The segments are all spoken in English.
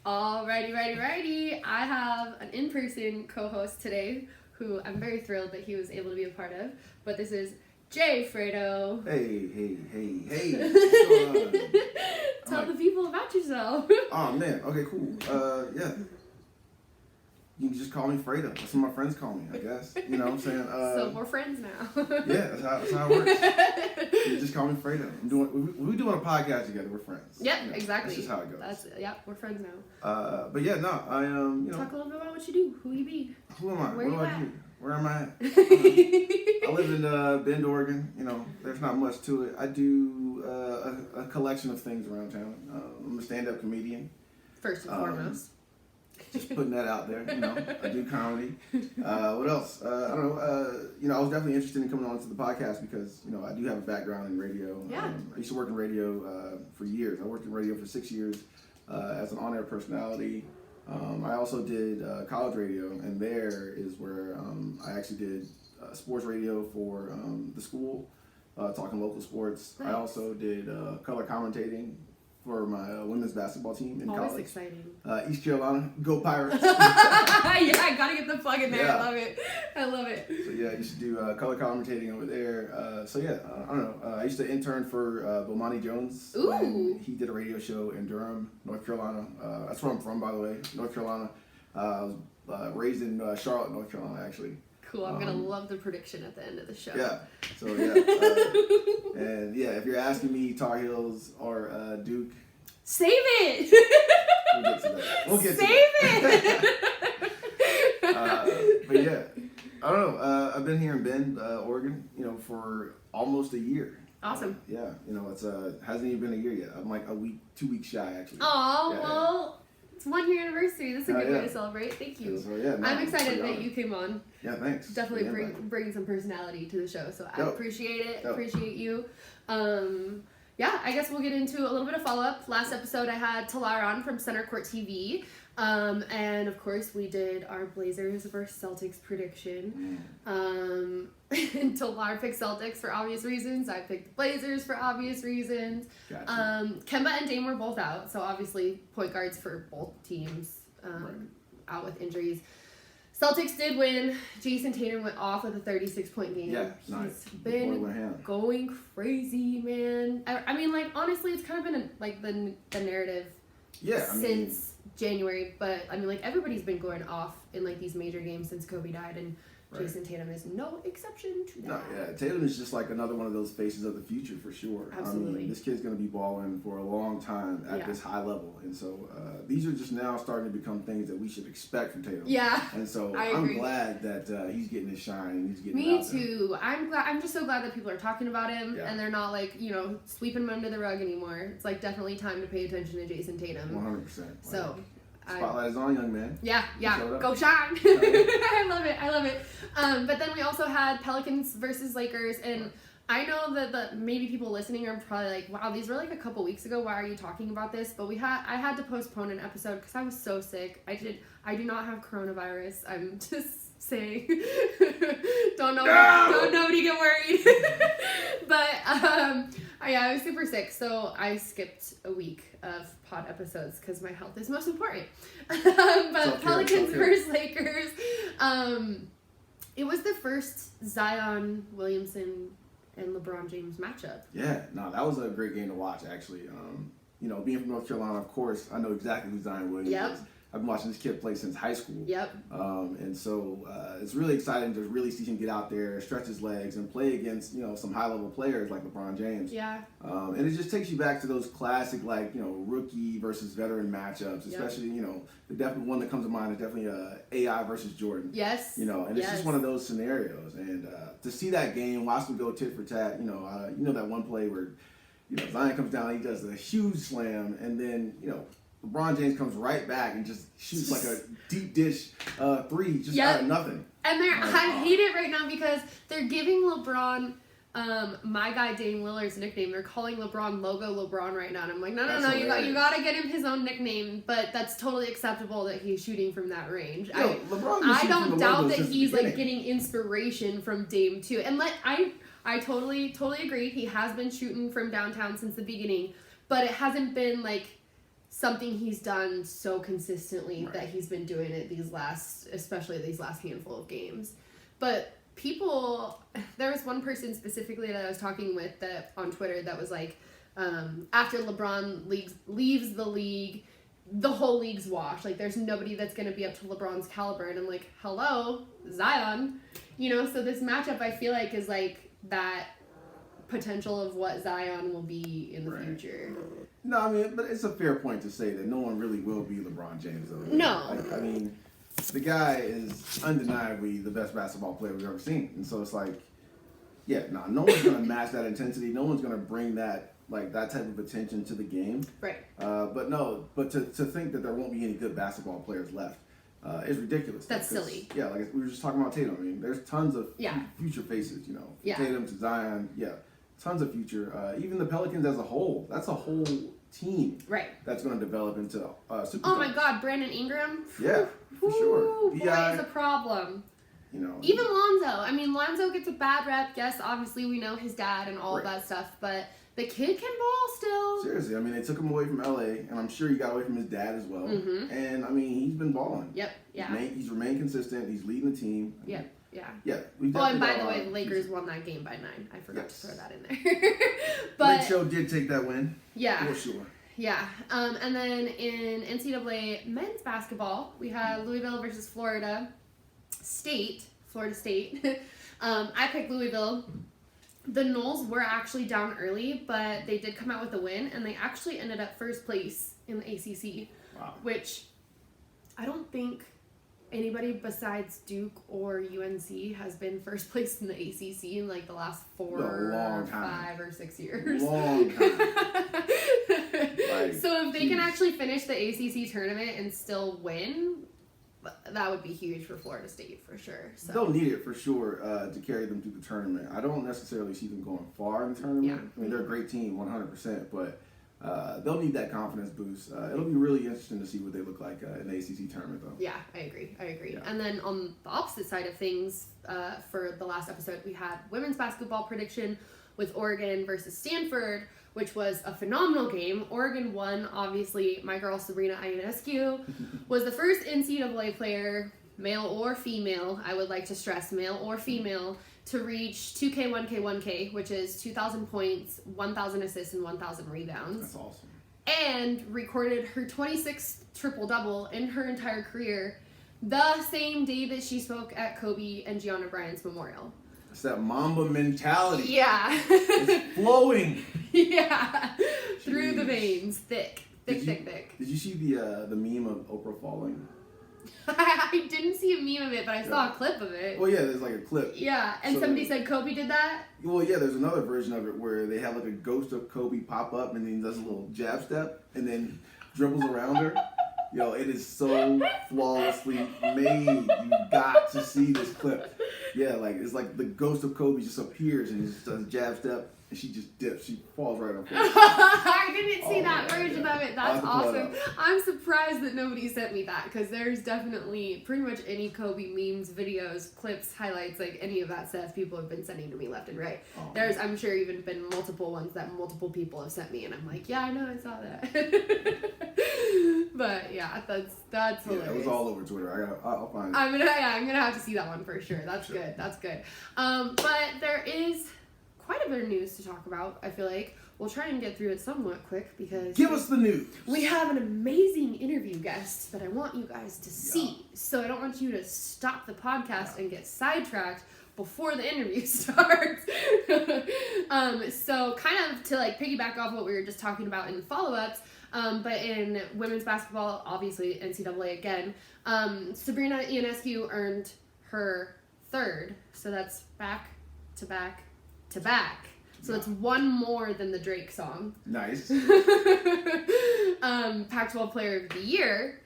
Alrighty. I have an in-person co-host today who I'm very thrilled that he was able to be a part of. But this is Jay, Fredo. Hey. Tell the people about yourself. Oh, man. Okay, cool. Yeah. You can just call me Fredo. That's what my friends call me, I guess. You know what I'm saying? So we're friends now. Yeah, that's how it works. You just call me Fredo. We're doing a podcast together. We're friends. Yep, you know, exactly. That's just how it goes. We're friends now. But yeah, no, I Talk a little bit about what you do. Who you be? Who am I? Where what you do at? I do? Where am I at? I live in Bend, Oregon. You know, there's not much to it. I do a collection of things around town. I'm a stand-up comedian. First and foremost. Just putting that out there, you know. I do comedy. What else? I don't know. You know, I was definitely interested in coming on to the podcast because, you know, I do have a background in radio. Yeah. I used to work in radio for years. I worked in radio for 6 years as an on-air personality. I also did college radio, and there is where I actually did sports radio for the school, talking local sports. Nice. I also did color commentating for my women's basketball team in Always college. Exciting. East Carolina, go Pirates. Yeah, I gotta get the plug in there. Yeah. I love it. So yeah, I used to do color commentating over there. So yeah, I don't know. I used to intern for Bomani Jones. Ooh. When he did a radio show in Durham, North Carolina. That's where I'm from, by the way, North Carolina. I was raised in Charlotte, North Carolina, actually. Cool. I'm gonna love the prediction at the end of the show. Yeah. So yeah, and yeah, if you're asking me, Tar Heels or Duke, save it. we'll get to that. We'll get save to it. that. But yeah, I don't know. I've been here in Bend, Oregon, you know, for almost a year. Awesome. Yeah, you know, it's hasn't even been a year yet. I'm like 2 weeks shy, actually. Oh, Yeah, well, it's 1 year anniversary. That's a good way to celebrate. Thank you. So, yeah, no, I'm excited pretty that honored. you came on. Yeah, thanks. Definitely Yeah, bring some personality to the show. So I Dope. appreciate it. Dope. Appreciate you. Yeah, I guess we'll get into a little bit of follow-up. Last episode, I had Talar on from Center Court TV. And, of course, we did our Blazers versus Celtics prediction. And Talar picked Celtics for obvious reasons. I picked Blazers for obvious reasons. Gotcha. Kemba and Dame were both out. So, obviously, point guards for both teams out with injuries. Celtics did win. Jason Tatum went off with a 36-point game. Yeah, He's nice. been going crazy, man. I mean, like, honestly, it's kind of been, the narrative since January. But, I mean, like, everybody's been going off in, like, these major games since Kobe died. And Jason Tatum is no exception to that. No, yeah, Tatum is just like another one of those faces of the future for sure. Absolutely. I mean, this kid's going to be balling for a long time at this high level. And so these are just now starting to become things that we should expect from Tatum. Yeah. And so I'm I'm glad that he's getting his shine and he's getting Me it out too. there. I'm just so glad that people are talking about him and they're not like, you know, sweeping him under the rug anymore. It's like definitely time to pay attention to Jason Tatum. 100%. So spotlight is on, young man. Yeah, go shine. I love it. But then we also had Pelicans versus Lakers, and I know that maybe people listening are probably like, wow, these were like a couple weeks ago. Why are you talking about this? But I had to postpone an episode because I was so sick. I do not have coronavirus. I'm just saying. Don't nobody get worried. But I was super sick, so I skipped a week of pod episodes because my health is most important. But Pelicans versus Lakers, it was the first Zion Williamson and LeBron James matchup. Yeah, no, that was a great game to watch, actually. You know, being from North Carolina, of course, I know exactly who Zion Williams is. I've been watching this kid play since high school. Yep. And so it's really exciting to really see him get out there, stretch his legs, and play against, you know, some high-level players like LeBron James. Yeah. And it just takes you back to those classic, like, you know, rookie versus veteran matchups, especially, you know, the definitely one that comes to mind is definitely AI versus Jordan. Yes. You know, and it's just one of those scenarios. And to see that game, watch them go tit for tat, you know that one play where, you know, Zion comes down, he does a huge slam, and then, you know, LeBron James comes right back and just shoots like a deep dish three just out of nothing. And I hate it right now because they're giving LeBron my guy Dame Lillard's nickname. They're calling LeBron Logo LeBron right now. And I'm like, no, you gotta get him his own nickname, but that's totally acceptable that he's shooting from that range. Yo, I don't doubt that he's like getting inspiration from Dame too. And I totally agree. He has been shooting from downtown since the beginning, but it hasn't been like something he's done so consistently Right. that he's been doing it especially these last handful of games. But there was one person specifically that I was talking with that on Twitter that was like, after LeBron leaves the league, the whole league's washed. Like, there's nobody that's going to be up to LeBron's caliber. And I'm like, hello, Zion. So this matchup, I feel like, is like that potential of what Zion will be in the Right. future. No, I mean, but it's a fair point to say that no one really will be LeBron James, though. No. Like, I mean, the guy is undeniably the best basketball player we've ever seen. And so it's like, no one's going to match that intensity. No one's going to bring that type of attention to the game. Right. But to think that there won't be any good basketball players left is ridiculous. That's silly. Yeah, like we were just talking about Tatum. I mean, there's tons of future faces, Yeah. Tatum to Zion, tons of future. Even the Pelicans as a whole, that's a whole team Right. that's going to develop into superstars. Oh my God, Brandon Ingram. Yeah, for sure. Boy, is a problem. Even Lonzo. I mean, Lonzo gets a bad rep. Yes, obviously we know his dad and all of that stuff, but the kid can ball still. Seriously, I mean, they took him away from LA, and I'm sure he got away from his dad as well. Mm-hmm. And I mean, he's been balling. Yep. Yeah. He's remained consistent. He's leading the team. Yep. Yeah. Yeah. Oh, and by the way, the Lakers won that game by 9. I forgot to throw that in there. But Lake Show did take that win. Yeah. For sure. Yeah. And then in NCAA men's basketball, we had Louisville versus Florida State. I picked Louisville. The Noles were actually down early, but they did come out with a win, and they actually ended up first place in the ACC. Wow. Which I don't think anybody besides Duke or UNC has been first place in the ACC in like the last 5 or 6 years. Long time. So if they can actually finish the ACC tournament and still win, that would be huge for Florida State for sure. So. They'll need it for sure to carry them through the tournament. I don't necessarily see them going far in the tournament. Yeah. I mean, they're a great team, 100%, but they'll need that confidence boost. It'll be really interesting to see what they look like in the ACC tournament, though. Yeah, I agree. Yeah. And then on the opposite side of things, for the last episode, we had women's basketball prediction with Oregon versus Stanford, which was a phenomenal game. Oregon won, obviously. My girl Sabrina Ionescu was the first NCAA player, male or female, I would like to stress male or female, to reach 2K, 1K, 1K, which is 2,000 points, 1,000 assists, and 1,000 rebounds. That's awesome. And recorded her 26th triple-double in her entire career the same day that she spoke at Kobe and Gianna Bryant's memorial. It's that Mamba mentality. Yeah. It's flowing. Yeah. Through the Jeez. veins. Thick. Thick. Did you see the meme of Oprah falling? I didn't see a meme of it, but I saw a clip of it. Well, yeah, there's like a clip. Yeah, and So- somebody said Kobe did that? Well, yeah, there's another version of it where they have like a ghost of Kobe pop up and then he does a little jab step and then dribbles around her. Yo, it is so flawlessly made. You got to see this clip. Yeah, like it's like the ghost of Kobe just appears and he just does a jab step and she just dips. She falls right on her. I didn't see that man, version yeah. of it. I'll That's have to pull it awesome. up. I'm surprised that nobody sent me that because there's definitely pretty much any Kobe memes, videos, clips, highlights, like any of that stuff people have been sending to me left and right. Oh, There's, I'm sure, even been multiple ones that multiple people have sent me, and I'm like, yeah, I know, I saw that. But yeah, that's hilarious. Yeah, it was all over Twitter. I'll find it. I'm gonna have to see that one for sure. That's good. That's good. But there is quite a bit of news to talk about. I feel like we'll try and get through it somewhat quick because Give us the news. we have an amazing interview guest that I want you guys to see. So I don't want you to stop the podcast and get sidetracked before the interview starts. So kind of to like piggyback off what we were just talking about in the follow-ups. But in women's basketball, obviously NCAA again, Sabrina Ionescu earned her third. So that's back to back to back. So that's one more than the Drake song. Nice. Pac-12 Player of the Year.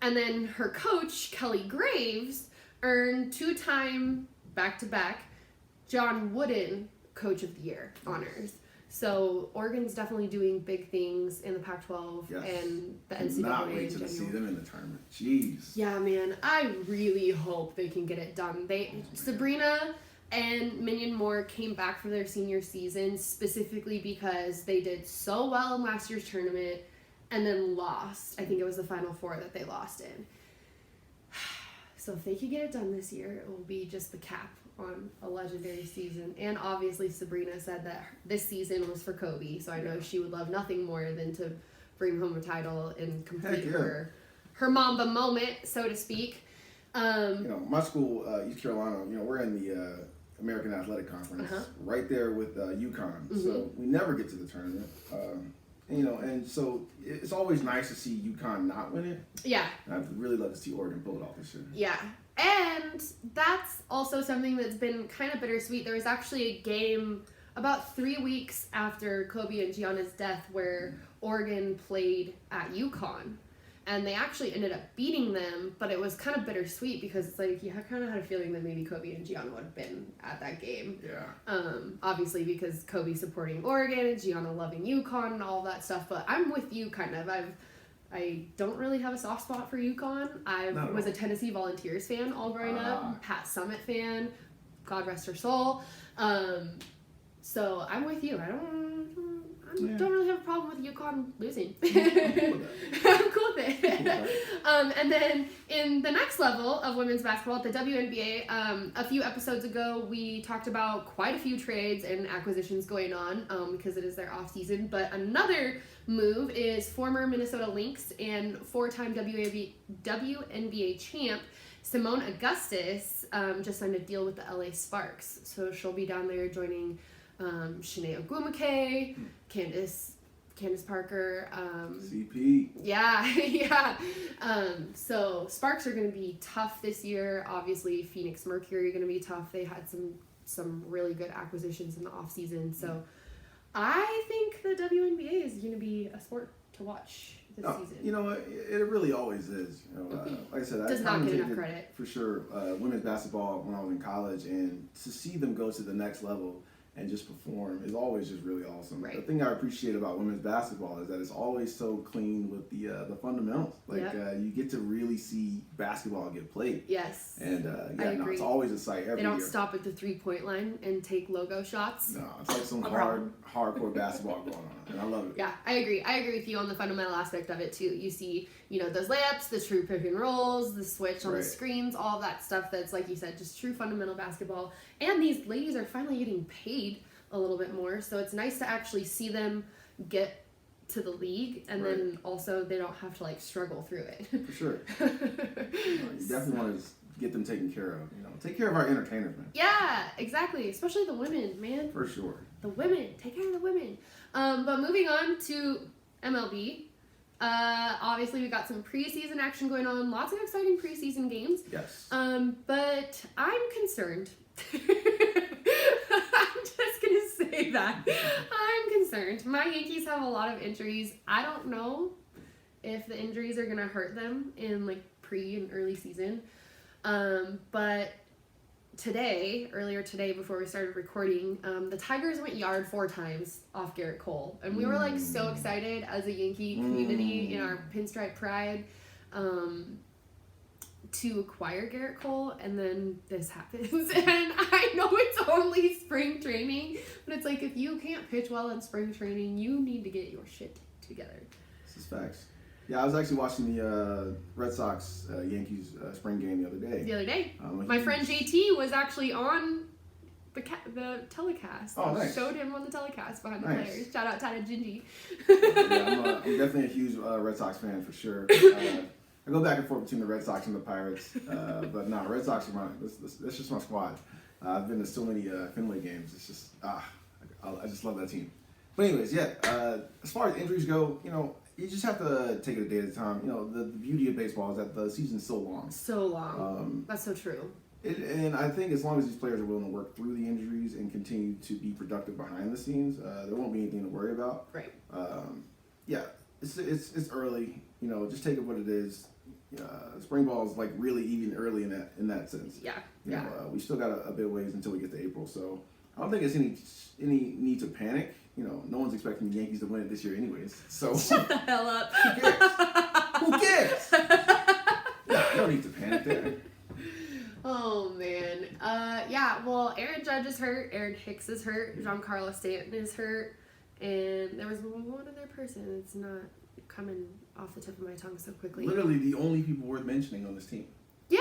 And then her coach, Kelly Graves, earned 2-time back-to-back John Wooden Coach of the Year honors. So Oregon's definitely doing big things in the Pac-12 and the NCAA Not wait in till to see general. them in the tournament. Jeez. Yeah, man, I really hope they can get it done. Sabrina and Minion Moore came back for their senior season specifically because they did so well in last year's tournament, and then lost. I think it was the Final Four that they lost in. So if they could get it done this year, it will be just the cap on a legendary season. And obviously Sabrina said that this season was for Kobe, so I know she would love nothing more than to bring home a title and complete her Mamba moment, so to speak. My school, East Carolina, we're in the American Athletic Conference, right there with UConn. So we never get to the tournament. And so it's always nice to see UConn not win it. Yeah. And I'd really love to see Oregon pull it off this year. Yeah. And that's also something that's been kind of bittersweet. There was actually a game about 3 weeks after Kobe and Gianna's death where Oregon played at UConn. And they actually ended up beating them, but it was kind of bittersweet because it's like you kind of had a feeling that maybe Kobe and Gianna would have been at that game. Yeah. Obviously because Kobe supporting Oregon and Gianna loving UConn and all that stuff. But I'm with you kind of. I don't really have a soft spot for UConn. I was a Tennessee Volunteers fan all growing up, Pat Summitt fan, God rest her soul. So I'm with you. I don't really have a problem with UConn losing. I'm cool with it. And then in the next level of women's basketball at the WNBA, a few episodes ago, we talked about quite a few trades and acquisitions going on because it is their off season. But another move is former Minnesota Lynx and four-time WNBA champ Simone Augustus just signed a deal with the LA Sparks. So she'll be down there joining Shanae Ogwumike, Candace Parker. CP. Yeah. So Sparks are going to be tough this year. Obviously, Phoenix Mercury are going to be tough. They had some really good acquisitions in the off season. So I think the WNBA is going to be a sport to watch this season. You know what? It really always is. Like I said, I does not get enough credit for sure. Women's basketball when I was in college, and to see them go to the next level and just perform is always just really awesome. Right. The thing I appreciate about women's basketball is that it's always so clean with the fundamentals. You get to really see basketball get played. Yes. And I agree. it's always a sight every year. They don't stop at the 3-point line and take logo shots. No, it's like some hardcore basketball going on, and I love it. Yeah, I agree. I agree with you on the fundamental aspect of it too. You see, those layups, the true pick and rolls, the switch on the screens, all that stuff that's, like you said, just true fundamental basketball. And these ladies are finally getting paid a little bit more, so it's nice to actually see them get to the league, and then also they don't have to struggle through it. For sure. You definitely want to get them taken care of. Take care of our entertainers, man. Yeah, exactly. Especially the women, man. For sure. The women. Take care of the women. But moving on to MLB. Obviously we got some preseason action going on. Lots of exciting preseason games. Yes. But I'm concerned. I'm just gonna say that. I'm concerned. My Yankees have a lot of injuries. I don't know if the injuries are gonna hurt them in pre and early season. But earlier today, before we started recording, the Tigers went yard 4 times off Garrett Cole. And we were so excited as a Yankee community in our pinstripe pride to acquire Garrett Cole, and then this happens. And I know it's only spring training, but it's if you can't pitch well in spring training, you need to get your shit together. This is facts. Yeah, I was actually watching the Red Sox Yankees spring game the other day. My friend JT was actually on the telecast. Oh, nice. Showed him on the telecast behind the players. Shout out Tae and Jay. I'm definitely a huge Red Sox fan for sure. I go back and forth between the Red Sox and the Pirates, but no, Red Sox are that's just my squad. I've been to so many Fenway games. It's just I just love that team. But anyways, as far as injuries go, you just have to take it a day at a time. The beauty of baseball is that the season's so long. So long. That's so true. And I think as long as these players are willing to work through the injuries and continue to be productive behind the scenes, there won't be anything to worry about. Right. It's early. Just take it what it is. Spring ball is really even early in that sense. Yeah. We still got a bit ways until we get to April, so I don't think it's any need to panic. No one's expecting the Yankees to win it this year anyways. So shut the hell up. Who cares? No need to panic there. Oh man. Well, Aaron Judge is hurt. Aaron Hicks is hurt. Giancarlo Stanton is hurt. And there was one other person. It's not coming off the tip of my tongue so quickly. Literally the only people worth mentioning on this team. Yeah,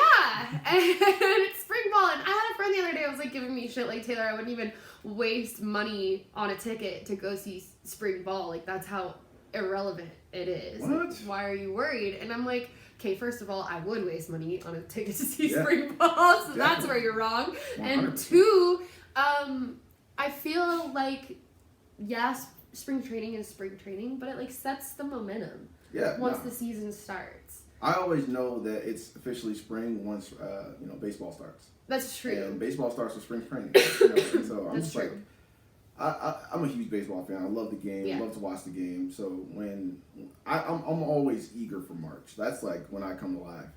and it's spring ball, and I had a friend the other day who was like giving me shit like, Taylor, I wouldn't even waste money on a ticket to go see spring ball. Like, that's how irrelevant it is. What? Like, why are you worried? And I'm like, okay, first of all, I would waste money on a ticket to see spring ball, so that's where you're wrong. 100%. And two, I feel like, yes, spring training is spring training, but it like sets the momentum once the season starts. I always know that it's officially spring once baseball starts. That's true. And baseball starts with spring training. And so I'm That's just true. like, I'm a huge baseball fan. I love the game. Yeah. Love to watch the game. So when I'm always eager for March. That's like when I come alive.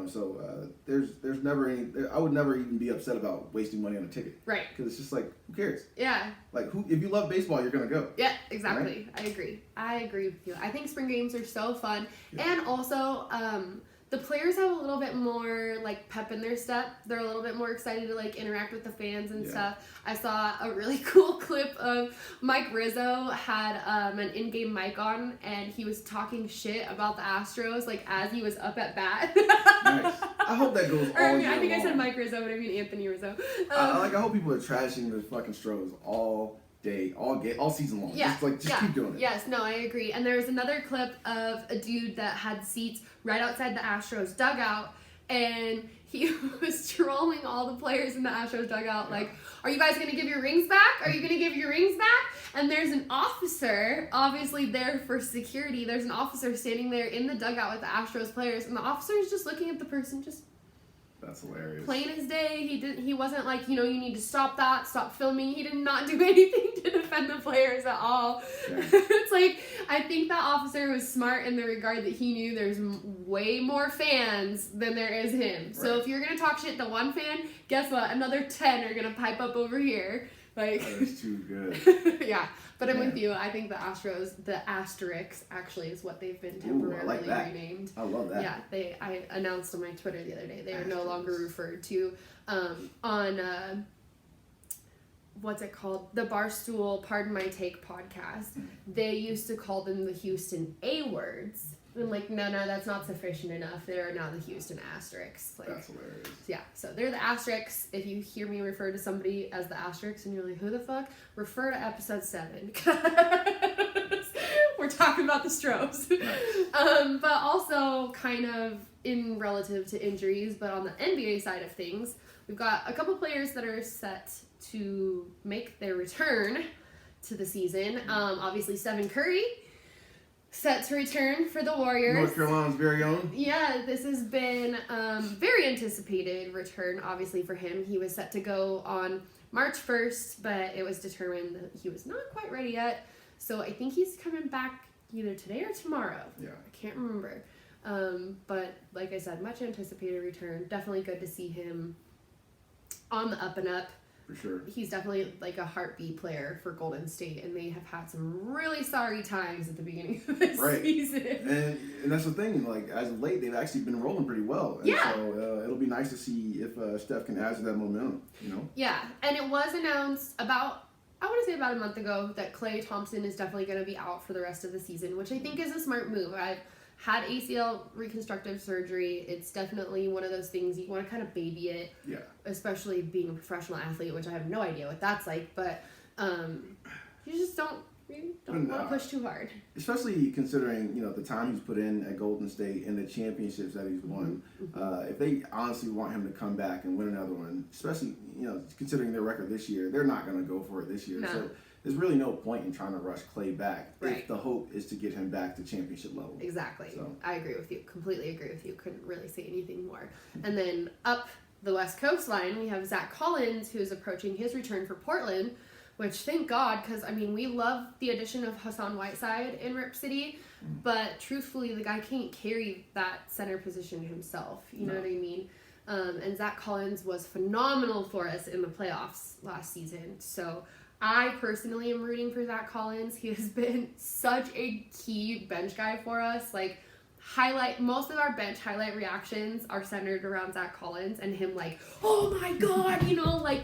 So there's never any. I would never even be upset about wasting money on a ticket. Right. Because it's just like, who cares? Yeah. Like, if you love baseball, you're gonna go. Yeah, exactly. Right? I agree with you. I think spring games are so fun, Yeah. and also the players have a little bit more like pep in their step. They're a little bit more excited to like interact with the fans and stuff. I saw a really cool clip of Mike Rizzo had an in-game mic on, and he was talking shit about the Astros like as he was up at bat. Nice. I hope that goes all year I think I said long. Mike Rizzo, but I mean Anthony Rizzo. I hope people are trashing the fucking Stros all day, all season long. Yeah, Just keep doing it. Yes, no, I agree. And there was another clip of a dude that had seats right outside the Astros dugout, and he was trolling all the players in the Astros dugout, like, are you guys going to give your rings back? Are you going to give your rings back? And there's an officer, obviously there for security, there's an officer standing there in the dugout with the Astros players, and the officer is just looking at the person, just That's hilarious. plain as day. He wasn't like, you need to stop that, stop filming. He did not do anything to defend the players at all. Yeah. It's like, I think that officer was smart in the regard that he knew there's way more fans than there is him. So Right. if you're going to talk shit to one fan, guess what? Another 10 are going to pipe up over here. Like, That is too good. yeah. But I'm with you. I think the Astros, the Asterix, actually is what they've been temporarily like that. renamed. I love that. Yeah, I announced on my Twitter the other day they are no longer referred to on what's it called? The Barstool Pardon My Take podcast. They used to call them the Houston A-words. I'm like, no, that's not sufficient enough. They are now the Houston Asterix. Like, That's hilarious. yeah, so they're the Asterix. If you hear me refer to somebody as the Asterix and you're like, who the fuck? Refer to episode 7. Because we're talking about the Stros. Nice. But also kind of in relative to injuries, but on the NBA side of things, we've got a couple players that are set to make their return to the season. Obviously, Stephen Curry set to return for the Warriors. North Carolina's very own. Yeah, this has been very anticipated return, obviously, for him. He was set to go on March 1st, but it was determined that he was not quite ready yet. So I think he's coming back either today or tomorrow. Yeah. I can't remember. But like I said, much anticipated return. Definitely good to see him on the up and up. For sure. He's definitely like a heartbeat player for Golden State, and they have had some really sorry times at the beginning of this season. And that's the thing, like, as of late, they've actually been rolling pretty well. And Yeah. so it'll be nice to see if Steph can add to that momentum, Yeah, and it was announced about a month ago that Klay Thompson is definitely going to be out for the rest of the season, which I think is a smart move. I've had ACL reconstructive surgery. It's definitely one of those things you want to kind of baby it. Yeah. Especially being a professional athlete, which I have no idea what that's like, but you just don't want to push too hard. Especially considering, the time he's put in at Golden State and the championships that he's won. If they honestly want him to come back and win another one, especially, considering their record this year, they're not going to go for it this year. No. So there's really no point in trying to rush Klay back Right. if the hope is to get him back to championship level. Exactly. So. I agree with you. Completely agree with you. Couldn't really say anything more. And then up the West Coast line, we have Zach Collins, who's approaching his return for Portland, which thank God, because, we love the addition of Hassan Whiteside in Rip City, but truthfully, the guy can't carry that center position himself. You know what I mean? And Zach Collins was phenomenal for us in the playoffs last season. So I personally am rooting for Zach Collins. He has been such a key bench guy for us. Like, most of our bench highlight reactions are centered around Zach Collins and him like, oh my God,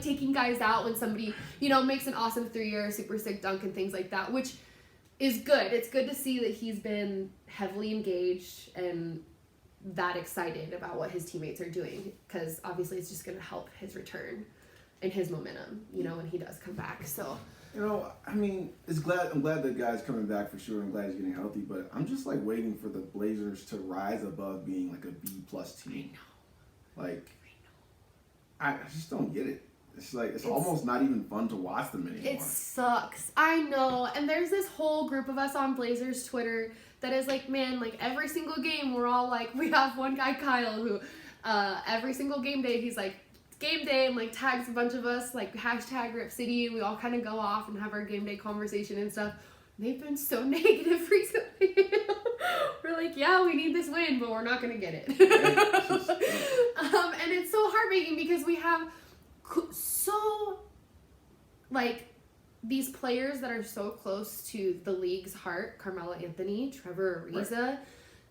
taking guys out when somebody, makes an awesome 3 or a super sick dunk and things like that, which is good. It's good to see that he's been heavily engaged and that excited about what his teammates are doing, because obviously it's just going to help his return and his momentum, you know, when he does come back. So, you know, I mean, I'm glad the guy's coming back for sure. I'm glad he's getting healthy, but I'm just like waiting for the Blazers to rise above being like a B+ team. Like, I just don't get it. It's almost not even fun to watch them anymore. It sucks. I know. And there's this whole group of us on Blazers Twitter that is like, man, like every single game we're all like, we have one guy, Kyle, who every single game day he's like, game day, and like tags a bunch of us, like hashtag Rip City, and we all kind of go off and have our game day conversation and stuff. They've been so negative recently. We're like, yeah, we need this win, but we're not going to get it. And it's so heartbreaking because we have so, like, these players that are so close to the league's heart, Carmelo Anthony, Trevor Ariza,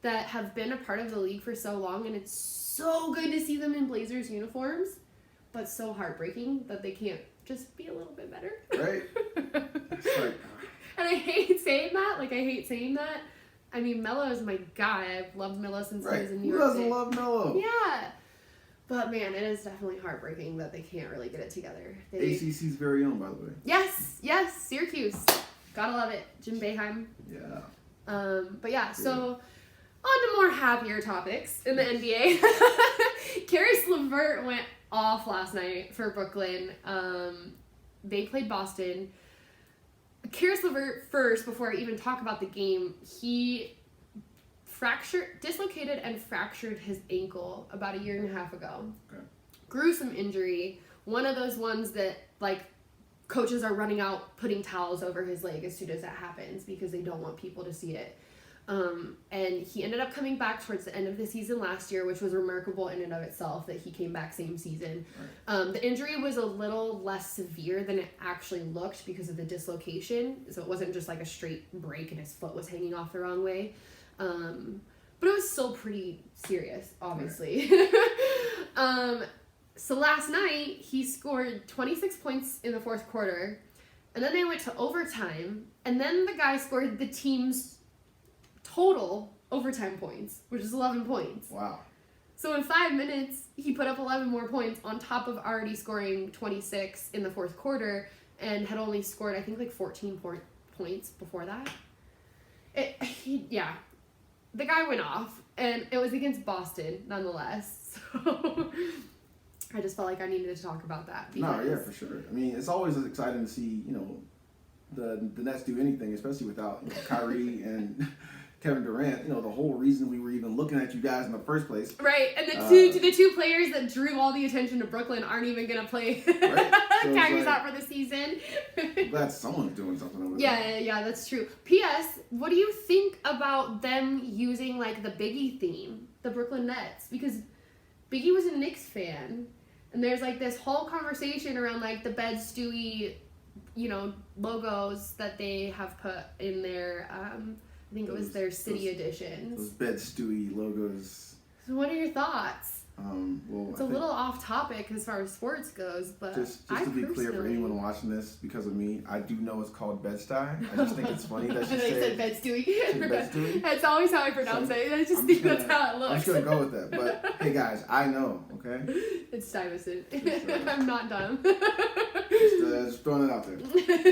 that have been a part of the league for so long, and it's so good to see them in Blazers uniforms, but so heartbreaking that they can't just be a little bit better. Right? It's like... And I hate saying that. I mean, Melo is my guy. I've loved Melo since he was in New York City. Who doesn't love Melo? Yeah. But man, it is definitely heartbreaking that they can't really get it together. ACC's very own, by the way. Yes, Syracuse. Gotta love it. Jim Boeheim. Yeah. But yeah, so on to more happier topics in the NBA. Caris LeVert went off last night for Brooklyn. They played Boston. Caris LeVert first, before I even talk about the game, he dislocated and fractured his ankle about 1.5 years ago. Okay. Gruesome Injury. One of those ones that, like, coaches are running out putting towels over his leg as soon as that happens because they don't want people to see it. And he ended up coming back towards the end of the season last year, which was remarkable in and of itself that he came back same season. Right. The injury was a little less severe than it actually looked because of the dislocation. So it wasn't just like a straight break and his foot was hanging off the wrong way. But it was still pretty serious, obviously. Right. So last night, he scored 26 points in the fourth quarter, and then they went to overtime, and then the guy scored the team's total overtime points, which is 11 points. Wow. So in 5 minutes, he put up 11 more points on top of already scoring 26 in the fourth quarter, and had only scored, I think, like 14 points before that. The guy went off, and it was against Boston, nonetheless. So I just felt like I needed to talk about that. No, yeah, for sure. I mean, it's always exciting to see, you know, the Nets do anything, especially without, you know, Kyrie and Kevin Durant. You know, the whole reason we were even looking at you guys in the first place. Right, and the two players that drew all the attention to Brooklyn aren't even going to play. Right. So Kyrie's out for the season. I'm glad someone's doing something over there. Yeah, that's true. P.S., what do you think about them using, like, the Biggie theme, the Brooklyn Nets? Because Biggie was a Knicks fan, and there's, like, this whole conversation around, like, the Bed-Stuy, you know, logos that they have put in their, I think it was their city editions. Those Bed-Stuy logos. So what are your thoughts? Well, it's a little off topic as far as sports goes, but just to be clear for anyone watching this, because of me, I do know it's called Bed-Stuy. I just think it's funny that she said Bed-Stuy. That's always how I pronounce it. I just think that's how it looks. I'm just gonna go with that. But hey, guys, I know, okay? It's Stuyvesant. I'm not dumb. Just throwing it out there.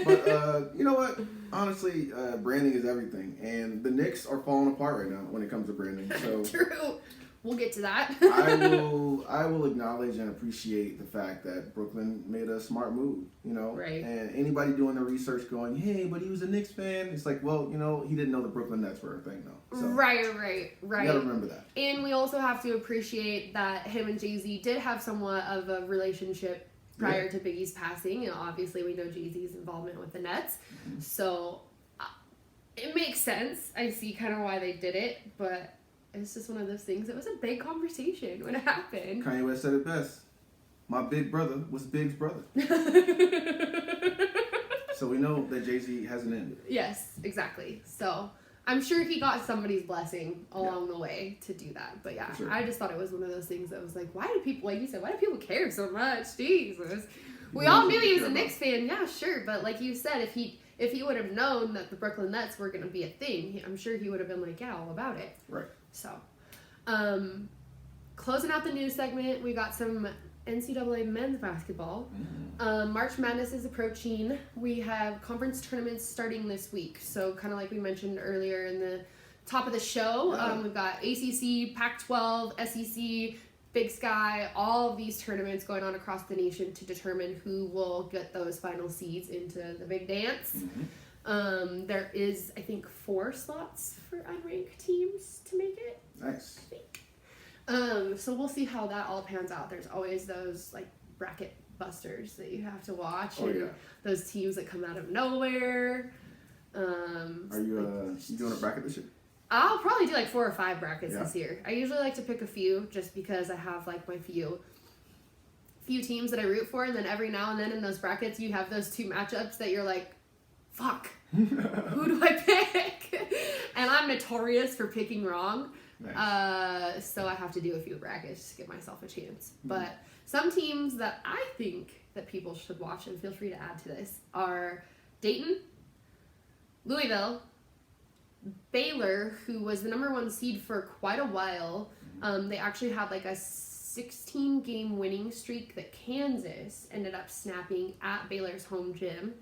But you know what? Honestly, branding is everything, and the Knicks are falling apart right now when it comes to branding. So true. We'll get to that. I will acknowledge and appreciate the fact that Brooklyn made a smart move, you know? Right. And anybody doing the research going, hey, but he was a Knicks fan. It's like, well, you know, he didn't know the Brooklyn Nets were a thing, though. So, right. You gotta remember that. And we also have to appreciate that him and Jay-Z did have somewhat of a relationship prior to Biggie's passing. And obviously we know Jay-Z's involvement with the Nets. Mm-hmm. So it makes sense. I see kind of why they did it, but it's just one of those things. It was a big conversation when it happened. Kanye West said it best. My big brother was Big's brother. So we know that Jay-Z has an end. Yes, exactly. So I'm sure he got somebody's blessing along the way to do that. But yeah, sure. I just thought it was one of those things that was like, why do people, like you said, why do people care so much? Jesus. We all knew he was a Knicks fan. Yeah, sure. But like you said, if if he would have known that the Brooklyn Nets were going to be a thing, I'm sure he would have been like, yeah, all about it. Right. So, closing out the news segment, we got some NCAA men's basketball. March Madness is approaching. We have conference tournaments starting this week. So kind of like we mentioned earlier in the top of the show, we've got ACC, Pac-12, SEC, Big Sky, all of these tournaments going on across the nation to determine who will get those final seeds into the big dance. There is, I think, 4 slots for unranked teams to make it. Nice. I think. So we'll see how that all pans out. There's always those like bracket busters that you have to watch, and those teams that come out of nowhere. Are you doing a bracket this year? I'll probably do like 4 or 5 brackets this year. I usually like to pick a few just because I have like my few teams that I root for, and then every now and then in those brackets you have those 2 matchups that you're like, fuck, who do I pick? And I'm notorious for picking wrong. Nice. So I have to do a few brackets to give myself a chance. But some teams that I think that people should watch, and feel free to add to this, are Dayton, Louisville, Baylor, who was the number 1 seed for quite a while. They actually had like a 16-game winning streak that Kansas ended up snapping at Baylor's home gym.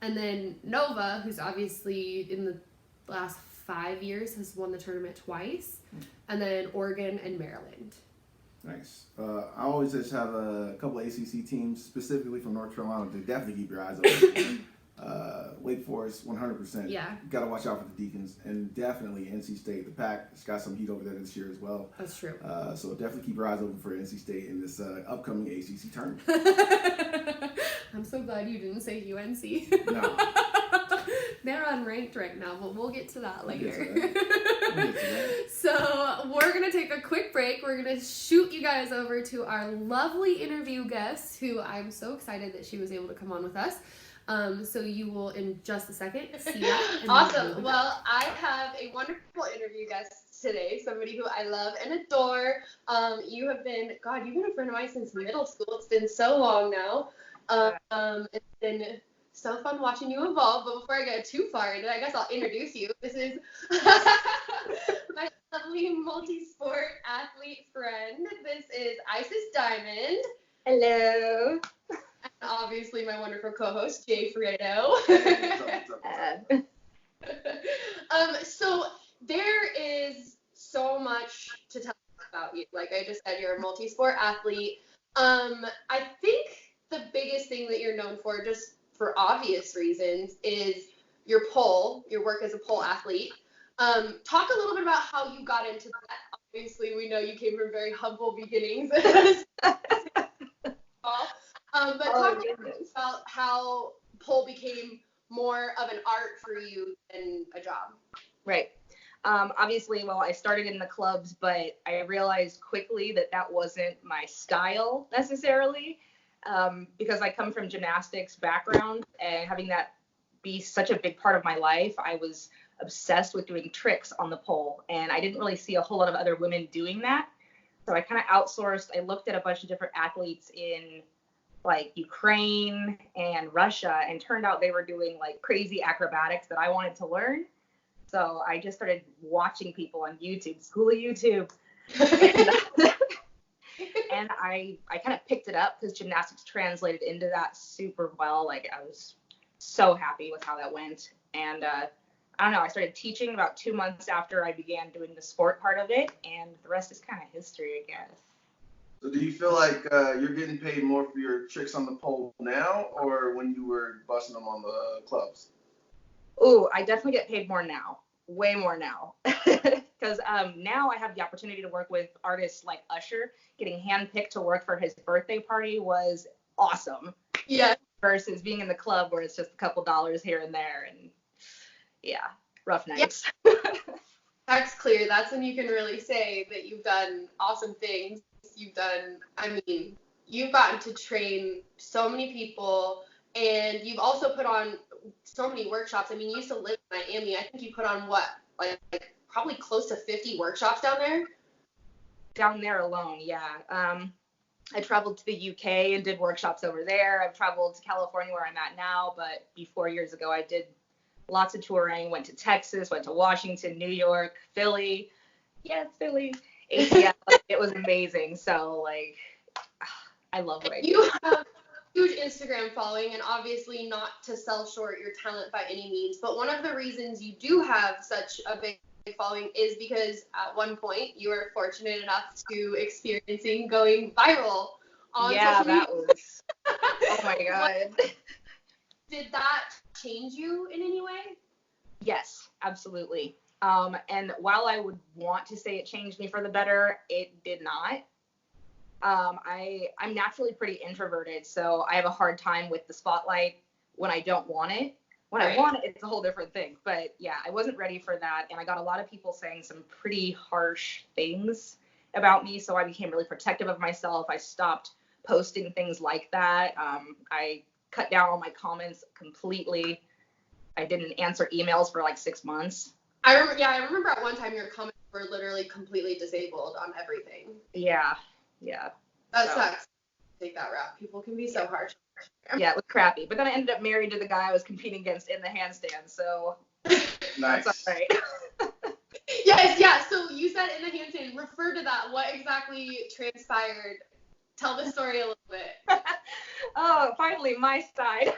And then Nova, who's obviously in the last 5 years has won the tournament twice. And then Oregon and Maryland. Nice. I always just have a couple of ACC teams, specifically from North Carolina, to definitely keep your eyes open. Wake Forest, 100%. Yeah. Got to watch out for the Deacons, and definitely NC State. The Pac has got some heat over there this year as well. That's true. So definitely keep your eyes open for NC State in this upcoming ACC tournament. I'm so glad you didn't say UNC. No. They're unranked right now, but we'll get to that later. We'll get to that. So we're going to take a quick break. We're going to shoot you guys over to our lovely interview guest, who I'm so excited that she was able to come on with us. So you will, in just a second, see that. Awesome. Well, I have a wonderful interview guest today, somebody who I love and adore. You've been a friend of mine since middle school. It's been so long now. It's been so fun watching you evolve. But before I get too far into it, I guess I'll introduce you. This is my lovely multi-sport athlete friend. This is Isis Diamond. Hello. And obviously my wonderful co-host, Jay Fredo. So there is so much to tell about you. Like I just said, you're a multi-sport athlete. I think the biggest thing that you're known for, just for obvious reasons, is your work as a pole athlete. Talk a little bit about how you got into that. Obviously, we know you came from very humble beginnings. But talk about how pole became more of an art for you than a job. Right. Obviously, I started in the clubs, but I realized quickly that wasn't my style necessarily, because I come from gymnastics background, and having that be such a big part of my life, I was obsessed with doing tricks on the pole, and I didn't really see a whole lot of other women doing that. So I kind of outsourced. I looked at a bunch of different athletes in like Ukraine and Russia, and turned out they were doing like crazy acrobatics that I wanted to learn. So I just started watching people on YouTube, school of YouTube. And I kind of picked it up because gymnastics translated into that super well. Like I was so happy with how that went. And I don't know, I started teaching about 2 months after I began doing the sport part of it, and the rest is kind of history, I guess. So do you feel like you're getting paid more for your tricks on the pole now, or when you were busting them on the clubs? Ooh, I definitely get paid more now. Way more now. Because now I have the opportunity to work with artists like Usher. Getting handpicked to work for his birthday party was awesome. Yeah. Versus being in the club where it's just a couple dollars here and there, and yeah, rough nights. Yeah. That's clear. That's when you can really say that you've done awesome things. You've gotten to train so many people, and you've also put on so many workshops. I mean, you used to live in Miami. I think you put on like probably close to 50 workshops down there? Down there alone, yeah. I traveled to the UK and did workshops over there. I've traveled to California where I'm at now, but 4 years ago I did lots of touring, went to Texas, went to Washington, New York, Philly. Yes, Philly. ATL. It was amazing. So, like, I love what I do. You have huge Instagram following, and obviously not to sell short your talent by any means, but one of the reasons you do have such a big following is because at one point you were fortunate enough to experiencing going viral on social media. That was, oh my God. Did that change you in any way? Yes, absolutely. And while I would want to say it changed me for the better, it did not. I'm naturally pretty introverted, so I have a hard time with the spotlight when I don't want it. When I want it, it's a whole different thing. But yeah, I wasn't ready for that, and I got a lot of people saying some pretty harsh things about me, so I became really protective of myself. I stopped posting things like that. I cut down on my comments completely. I didn't answer emails for like 6 months. I remember at one time your comments were literally completely disabled on everything. Yeah. That sucks. Take that route. People can be so harsh. Yeah, it was crappy. But then I ended up married to the guy I was competing against in the handstand, so Nice. that's all right. Yes, yeah. So you said in the handstand, refer to that. What exactly transpired? Tell the story a little bit. Oh, finally, my side.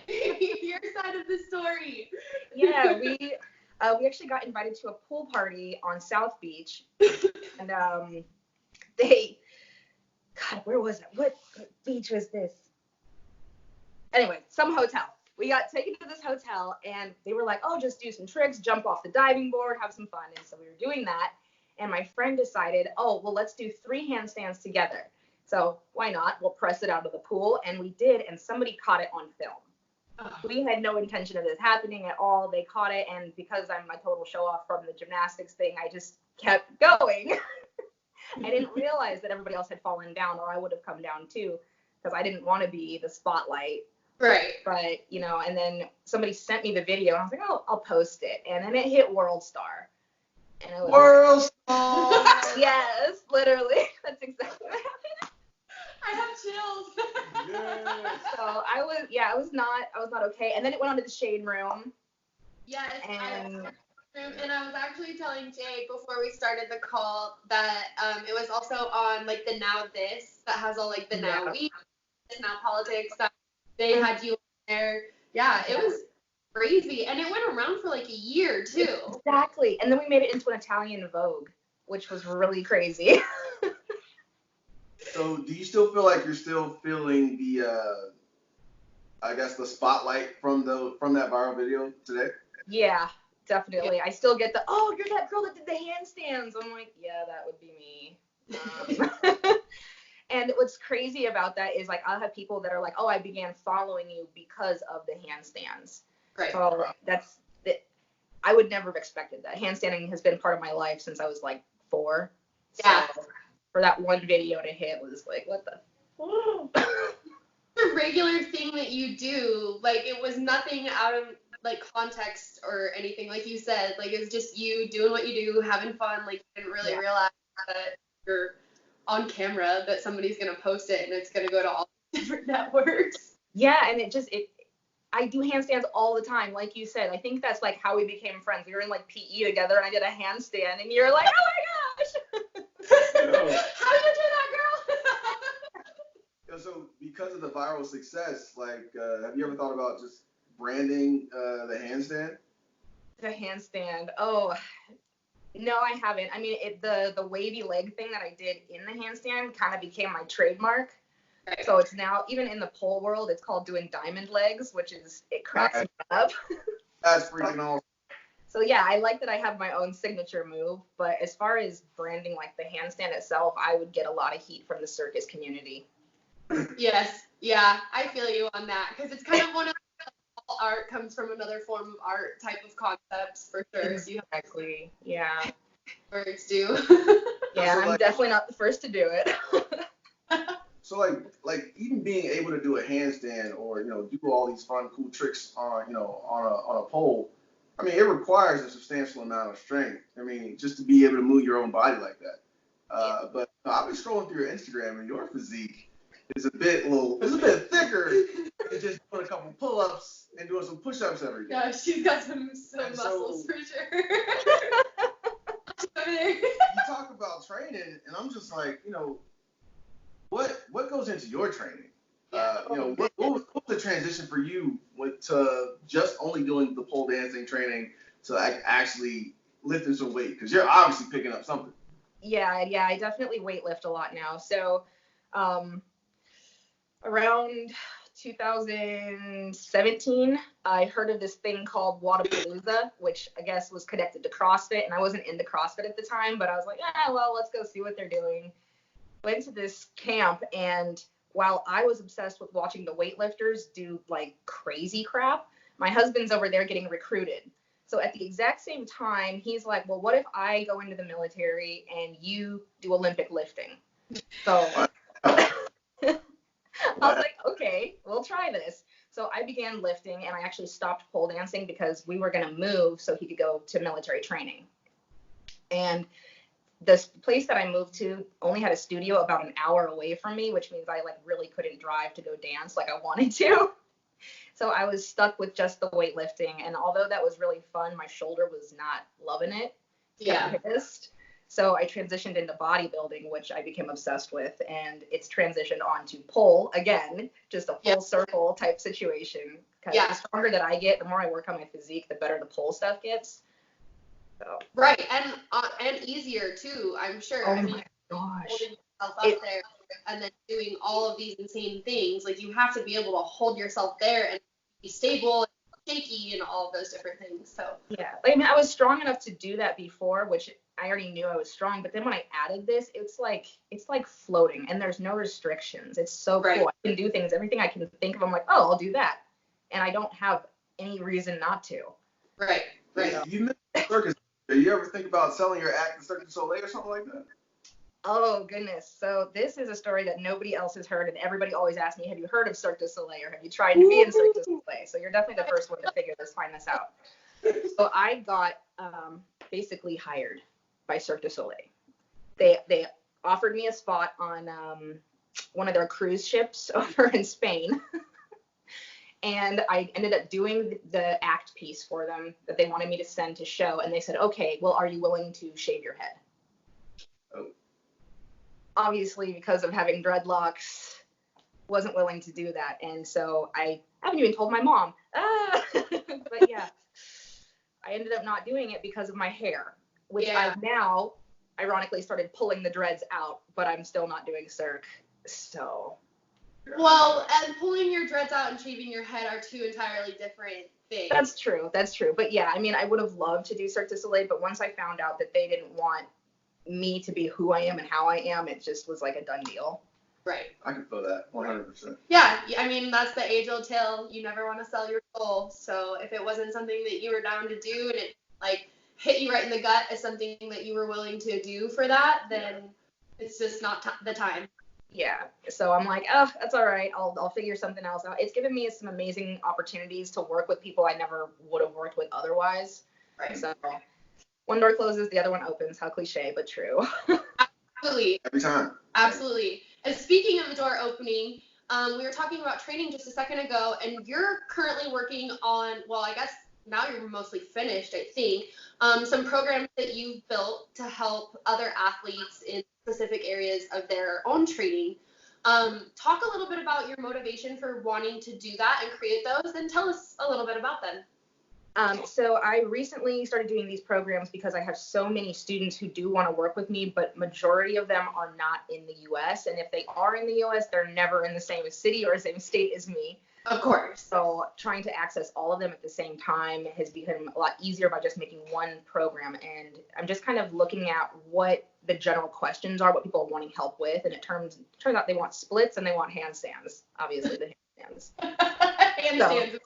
Your side of the story. Yeah, we actually got invited to a pool party on South Beach, and God, where was it? What beach was this? Anyway, some hotel. We got taken to this hotel, and they were like, oh, just do some tricks, jump off the diving board, have some fun. And so we were doing that, and my friend decided, oh, well, let's do 3 handstands together. So why not? We'll press it out of the pool, and we did, and somebody caught it on film. We had no intention of this happening at all. They caught it, and because I'm a total show-off from the gymnastics thing, I just kept going. I didn't realize that everybody else had fallen down, or I would have come down too, because I didn't want to be the spotlight. Right. But, and then somebody sent me the video, and I was like, oh, I'll post it. And then it hit World Star. And it was World Star! Yes, literally. That's exactly what happened. I have chills. Yes. So I was not okay. And then it went on to the shade room. Yes, And and I was actually telling Jay before we started the call that it was also on like the Now This that has all like the Now We, Now Politics that they had you there. Yeah, it was crazy, and it went around for like a year too. Exactly. And then we made it into an Italian Vogue, which was really crazy. So do you still feel like you're still feeling the, I guess, the spotlight from that viral video today? Yeah, definitely. I still get oh, you're that girl that did the handstands. I'm like, yeah, that would be me. And what's crazy about that is, like, I'll have people that are like, oh, I began following you because of the handstands. Right. So I would never have expected that. Handstanding has been part of my life since I was like 4. Yeah. So for that one video to hit was like, what the? The regular thing that you do, like, it was nothing out of like context or anything, like you said, like it was just you doing what you do, having fun. Like, you didn't really realize that you're on camera, that somebody's gonna post it and it's gonna go to all different networks. Yeah, and I do handstands all the time, like you said. I think that's like how we became friends. We were in like PE together, and I did a handstand, and you're like, oh my gosh, how you do that, girl? So because of the viral success, like, have you ever thought about just branding the handstand? The handstand. Oh, no, I haven't. I mean, the wavy leg thing that I did in the handstand kind of became my trademark. Right. So it's now, even in the pole world, it's called doing diamond legs, which is, it cracks me up. That's freaking awesome. So yeah, I like that I have my own signature move, but as far as branding like the handstand itself, I would get a lot of heat from the circus community. Yes, yeah, I feel you on that, because it's kind of one of all art comes from another form of art type of concepts, for sure. Exactly. Yeah. Words do. Yeah, So, I'm definitely not the first to do it. So like even being able to do a handstand or do all these fun cool tricks on on a pole, I mean, it requires a substantial amount of strength. I mean, just to be able to move your own body like that. But I've been scrolling through your Instagram, and your physique is a bit thicker than just doing a couple pull-ups and doing some push-ups every day. Yeah, she's got some And muscles so- for sure. Over there. You talk about training, and I'm just like, what goes into your training? What was the transition for you to just only doing the pole dancing training to actually lifting some weight? Because you're obviously picking up something. Yeah, I definitely weightlift a lot now. So, around 2017, I heard of this thing called Whataburger, which I guess was connected to CrossFit, and I wasn't into CrossFit at the time, but I was like, well, let's go see what they're doing. Went to this camp, and while I was obsessed with watching the weightlifters do like crazy crap, my husband's over there getting recruited. So at the exact same time, he's like, well, what if I go into the military and you do Olympic lifting? So I was like, okay, we'll try this. So I began lifting, and I actually stopped pole dancing because we were going to move so he could go to military training. And this place that I moved to only had a studio about an hour away from me, which means I like really couldn't drive to go dance like I wanted to. So I was stuck with just the weightlifting. And although that was really fun, my shoulder was not loving it. Yeah. Pissed. So I transitioned into bodybuilding, which I became obsessed with. And it's transitioned onto pole again, just a full circle type situation. Because the stronger that I get, the more I work on my physique, the better the pole stuff gets. So. Right, and easier too, I'm sure. Oh my gosh. Holding yourself up there and then doing all of these insane things, like you have to be able to hold yourself there and be stable and shaky and all of those different things. So yeah, I mean, I was strong enough to do that before, which I already knew I was strong. But then when I added this, it's like floating, and there's no restrictions. It's so cool. I can do things, everything I can think of. I'm like, oh, I'll do that, and I don't have any reason not to. Right. You mentioned circus. Do you ever think about selling your act to Cirque du Soleil or something like that? Oh, goodness. So this is a story that nobody else has heard, and everybody always asks me, have you heard of Cirque du Soleil, or have you tried to be in Cirque du Soleil? So you're definitely the first one to find this out. So I got basically hired by Cirque du Soleil. They offered me a spot on one of their cruise ships over in Spain. And I ended up doing the act piece for them that they wanted me to send to show. And they said, okay, well, are you willing to shave your head? Oh. Obviously, because of having dreadlocks, wasn't willing to do that. And so I haven't even told my mom. But yeah, I ended up not doing it because of my hair, which I've now, ironically, started pulling the dreads out, but I'm still not doing Cirque. So... Well, and pulling your dreads out and shaving your head are two entirely different things. That's true. But yeah, I mean, I would have loved to do Cirque du Soleil, but once I found out that they didn't want me to be who I am and how I am, it just was like a done deal. Right. I can feel that 100%. Yeah, I mean, that's the age-old tale. You never want to sell your soul. So if it wasn't something that you were down to do and it like hit you right in the gut as something that you were willing to do for that, then it's just not the time. Yeah, so I'm like, oh, that's all right. I'll figure something else out. It's given me some amazing opportunities to work with people I never would have worked with otherwise. Right. So one door closes, the other one opens. How cliche, but true. Absolutely. Every time. Absolutely. And speaking of the door opening, we were talking about training just a second ago, and you're currently working on, well, I guess now you're mostly finished, I think, some programs that you've built to help other athletes in specific areas of their own training. Talk a little bit about your motivation for wanting to do that and create those, and tell us a little bit about them. So I recently started doing these programs because I have so many students who do want to work with me, but majority of them are not in the U.S. And if they are in the U.S., they're never in the same city or same state as me. Of course. So trying to access all of them at the same time has become a lot easier by just making one program. And I'm just kind of looking at what the general questions are, what people are wanting help with. And it turns out they want splits and they want handstands, obviously the handstands. Handstands.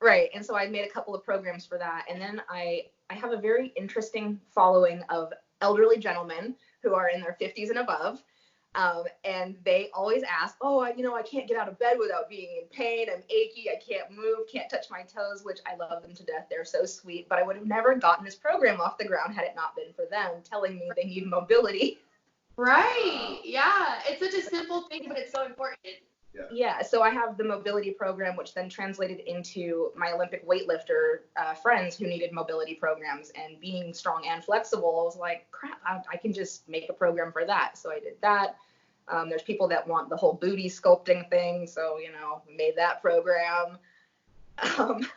Right. And so I made a couple of programs for that. And then I have a very interesting following of elderly gentlemen who are in their 50s and above. And they always ask, oh, I can't get out of bed without being in pain. I'm achy. I can't move, can't touch my toes, which I love them to death. They're so sweet. But I would have never gotten this program off the ground had it not been for them telling me they need mobility. Right. Yeah. It's such a simple thing, but it's so important. Yeah, so I have the mobility program, which then translated into my Olympic weightlifter friends who needed mobility programs. And being strong and flexible, I was like, crap, I can just make a program for that. So I did that. There's people that want the whole booty sculpting thing, so made that program. Well, and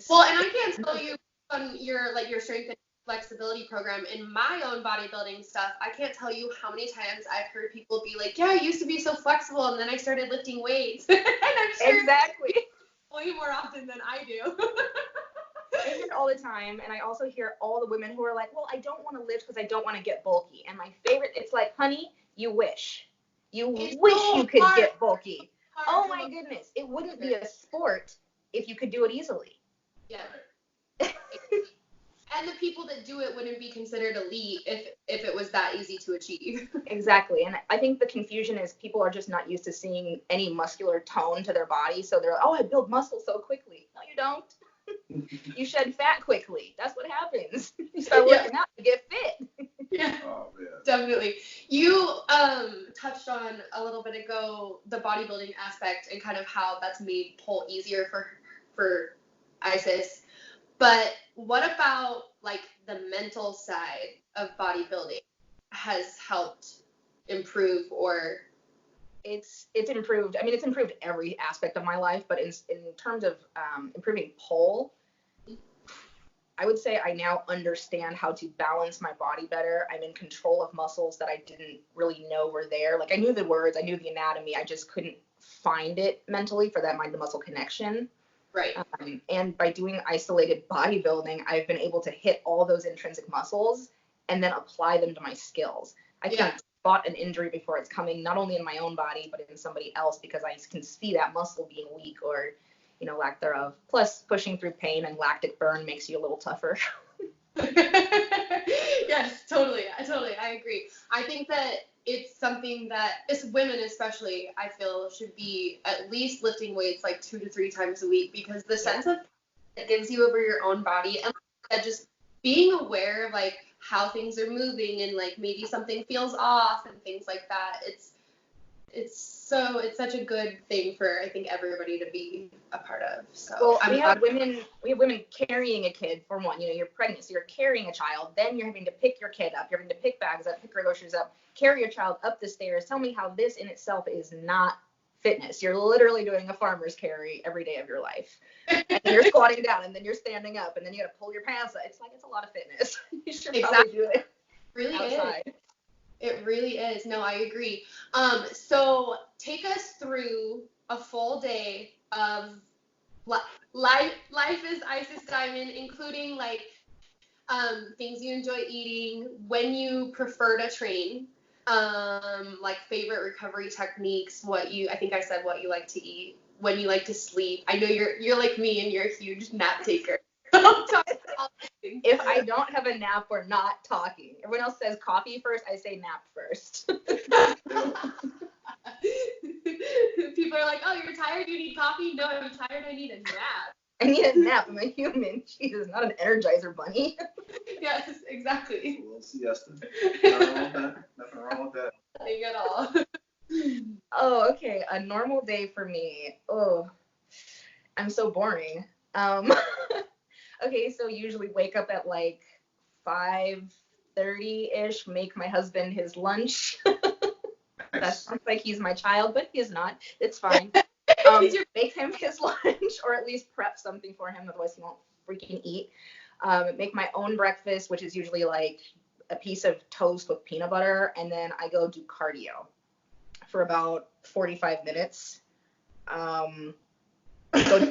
I can't tell you on your strength and flexibility program in my own bodybuilding stuff, I can't tell you how many times I've heard people be like, yeah, I used to be so flexible and then I started lifting weights. And I'm sure Exactly. way more often than I do. I hear it all the time, and I also hear all the women who are like, well, I don't want to lift because I don't want to get bulky. And my favorite, it's like, honey, you wish. It's Wish so you could hard. get bulky. Oh Hard. my goodness. It wouldn't be a sport if you could do it easily. Yeah. And the people that do it wouldn't be considered elite if it was that easy to achieve. Exactly. And I think the confusion is people are just not used to seeing any muscular tone to their body. So they're like, oh, I build muscle so quickly. No, you don't. You shed fat quickly. That's what happens. You start working out, you get fit. Yeah. Oh, man. Definitely. You touched on a little bit ago the bodybuilding aspect and kind of how that's made pole easier for ISIS. But what about like the mental side of bodybuilding has helped improve or? It's improved. I mean, it's improved every aspect of my life, but in terms of improving pole, I would say I now understand how to balance my body better. I'm in control of muscles that I didn't really know were there. Like I knew the words, I knew the anatomy, I just couldn't find it mentally for that mind to muscle connection. Right. And by doing isolated bodybuilding, I've been able to hit all those intrinsic muscles and then apply them to my skills. I can spot an injury before it's coming, not only in my own body, but in somebody else, because I can see that muscle being weak or, lack thereof. Plus, pushing through pain and lactic burn makes you a little tougher. Yes, totally. I agree. I think that it's something that, as women especially, I feel should be at least lifting weights like 2 to 3 times a week, because the sense of it gives you over your own body, and that just being aware of like how things are moving and like maybe something feels off and things like that. It's such a good thing for I think everybody to be a part of. So well, we have women carrying a kid for one. You're pregnant, so you're carrying a child. Then you're having to pick your kid up. You're having to pick bags up, pick groceries up, carry your child up the stairs. Tell me how this in itself is not fitness. You're literally doing a farmer's carry every day of your life. And then you're squatting down, and then you're standing up, and then you got to pull your pants up. It's a lot of fitness. You should probably do it really outside. It really is. No, I agree. So take us through a full day of life is Isis Diamond, including like things you enjoy eating, when you prefer to train, like favorite recovery techniques, I think I said what you like to eat, when you like to sleep. I know you're like me and you're a huge nap taker. If I don't have a nap, we're not talking. Everyone else says coffee first. I say nap first. People are like, oh, you're tired? You need coffee? No, I'm tired. I need a nap. I need a nap. I'm a human. Jesus, not an Energizer bunny. Yes, exactly. A little siesta. Nothing wrong with that. Nothing at all. Oh, okay. A normal day for me. Oh, I'm so boring. Okay, so usually wake up at like 5:30-ish, make my husband his lunch. That sounds like he's my child, but he's not. It's fine. Make him his lunch, or at least prep something for him, otherwise he won't freaking eat. Make my own breakfast, which is usually like a piece of toast with peanut butter, and then I go do cardio for about 45 minutes. Go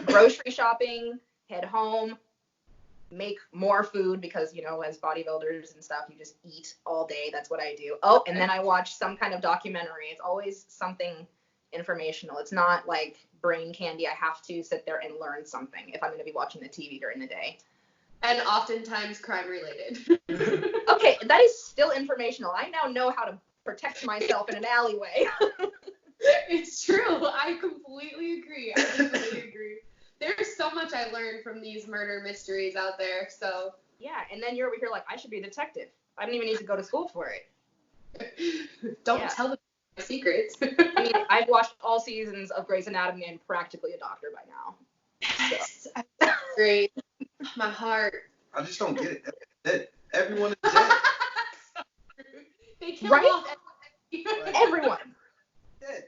grocery shopping, head home, make more food because, as bodybuilders and stuff, you just eat all day. That's what I do. Oh, and then I watch some kind of documentary. It's always something informational. It's not like brain candy. I have to sit there and learn something if I'm going to be watching the TV during the day. And oftentimes crime related. Okay, that is still informational. I now know how to protect myself in an alleyway. It's true. I completely agree. There's so much I learned from these murder mysteries out there. So yeah, and then you're over here like, I should be a detective. I don't even need to go to school for it. Don't Yeah. tell them my secrets. I mean, I've watched all seasons of Grey's Anatomy and practically a doctor by now. Yes, great. My heart. I just don't get it. Everyone is dead. They killed Right? off everybody. Everyone. Dead.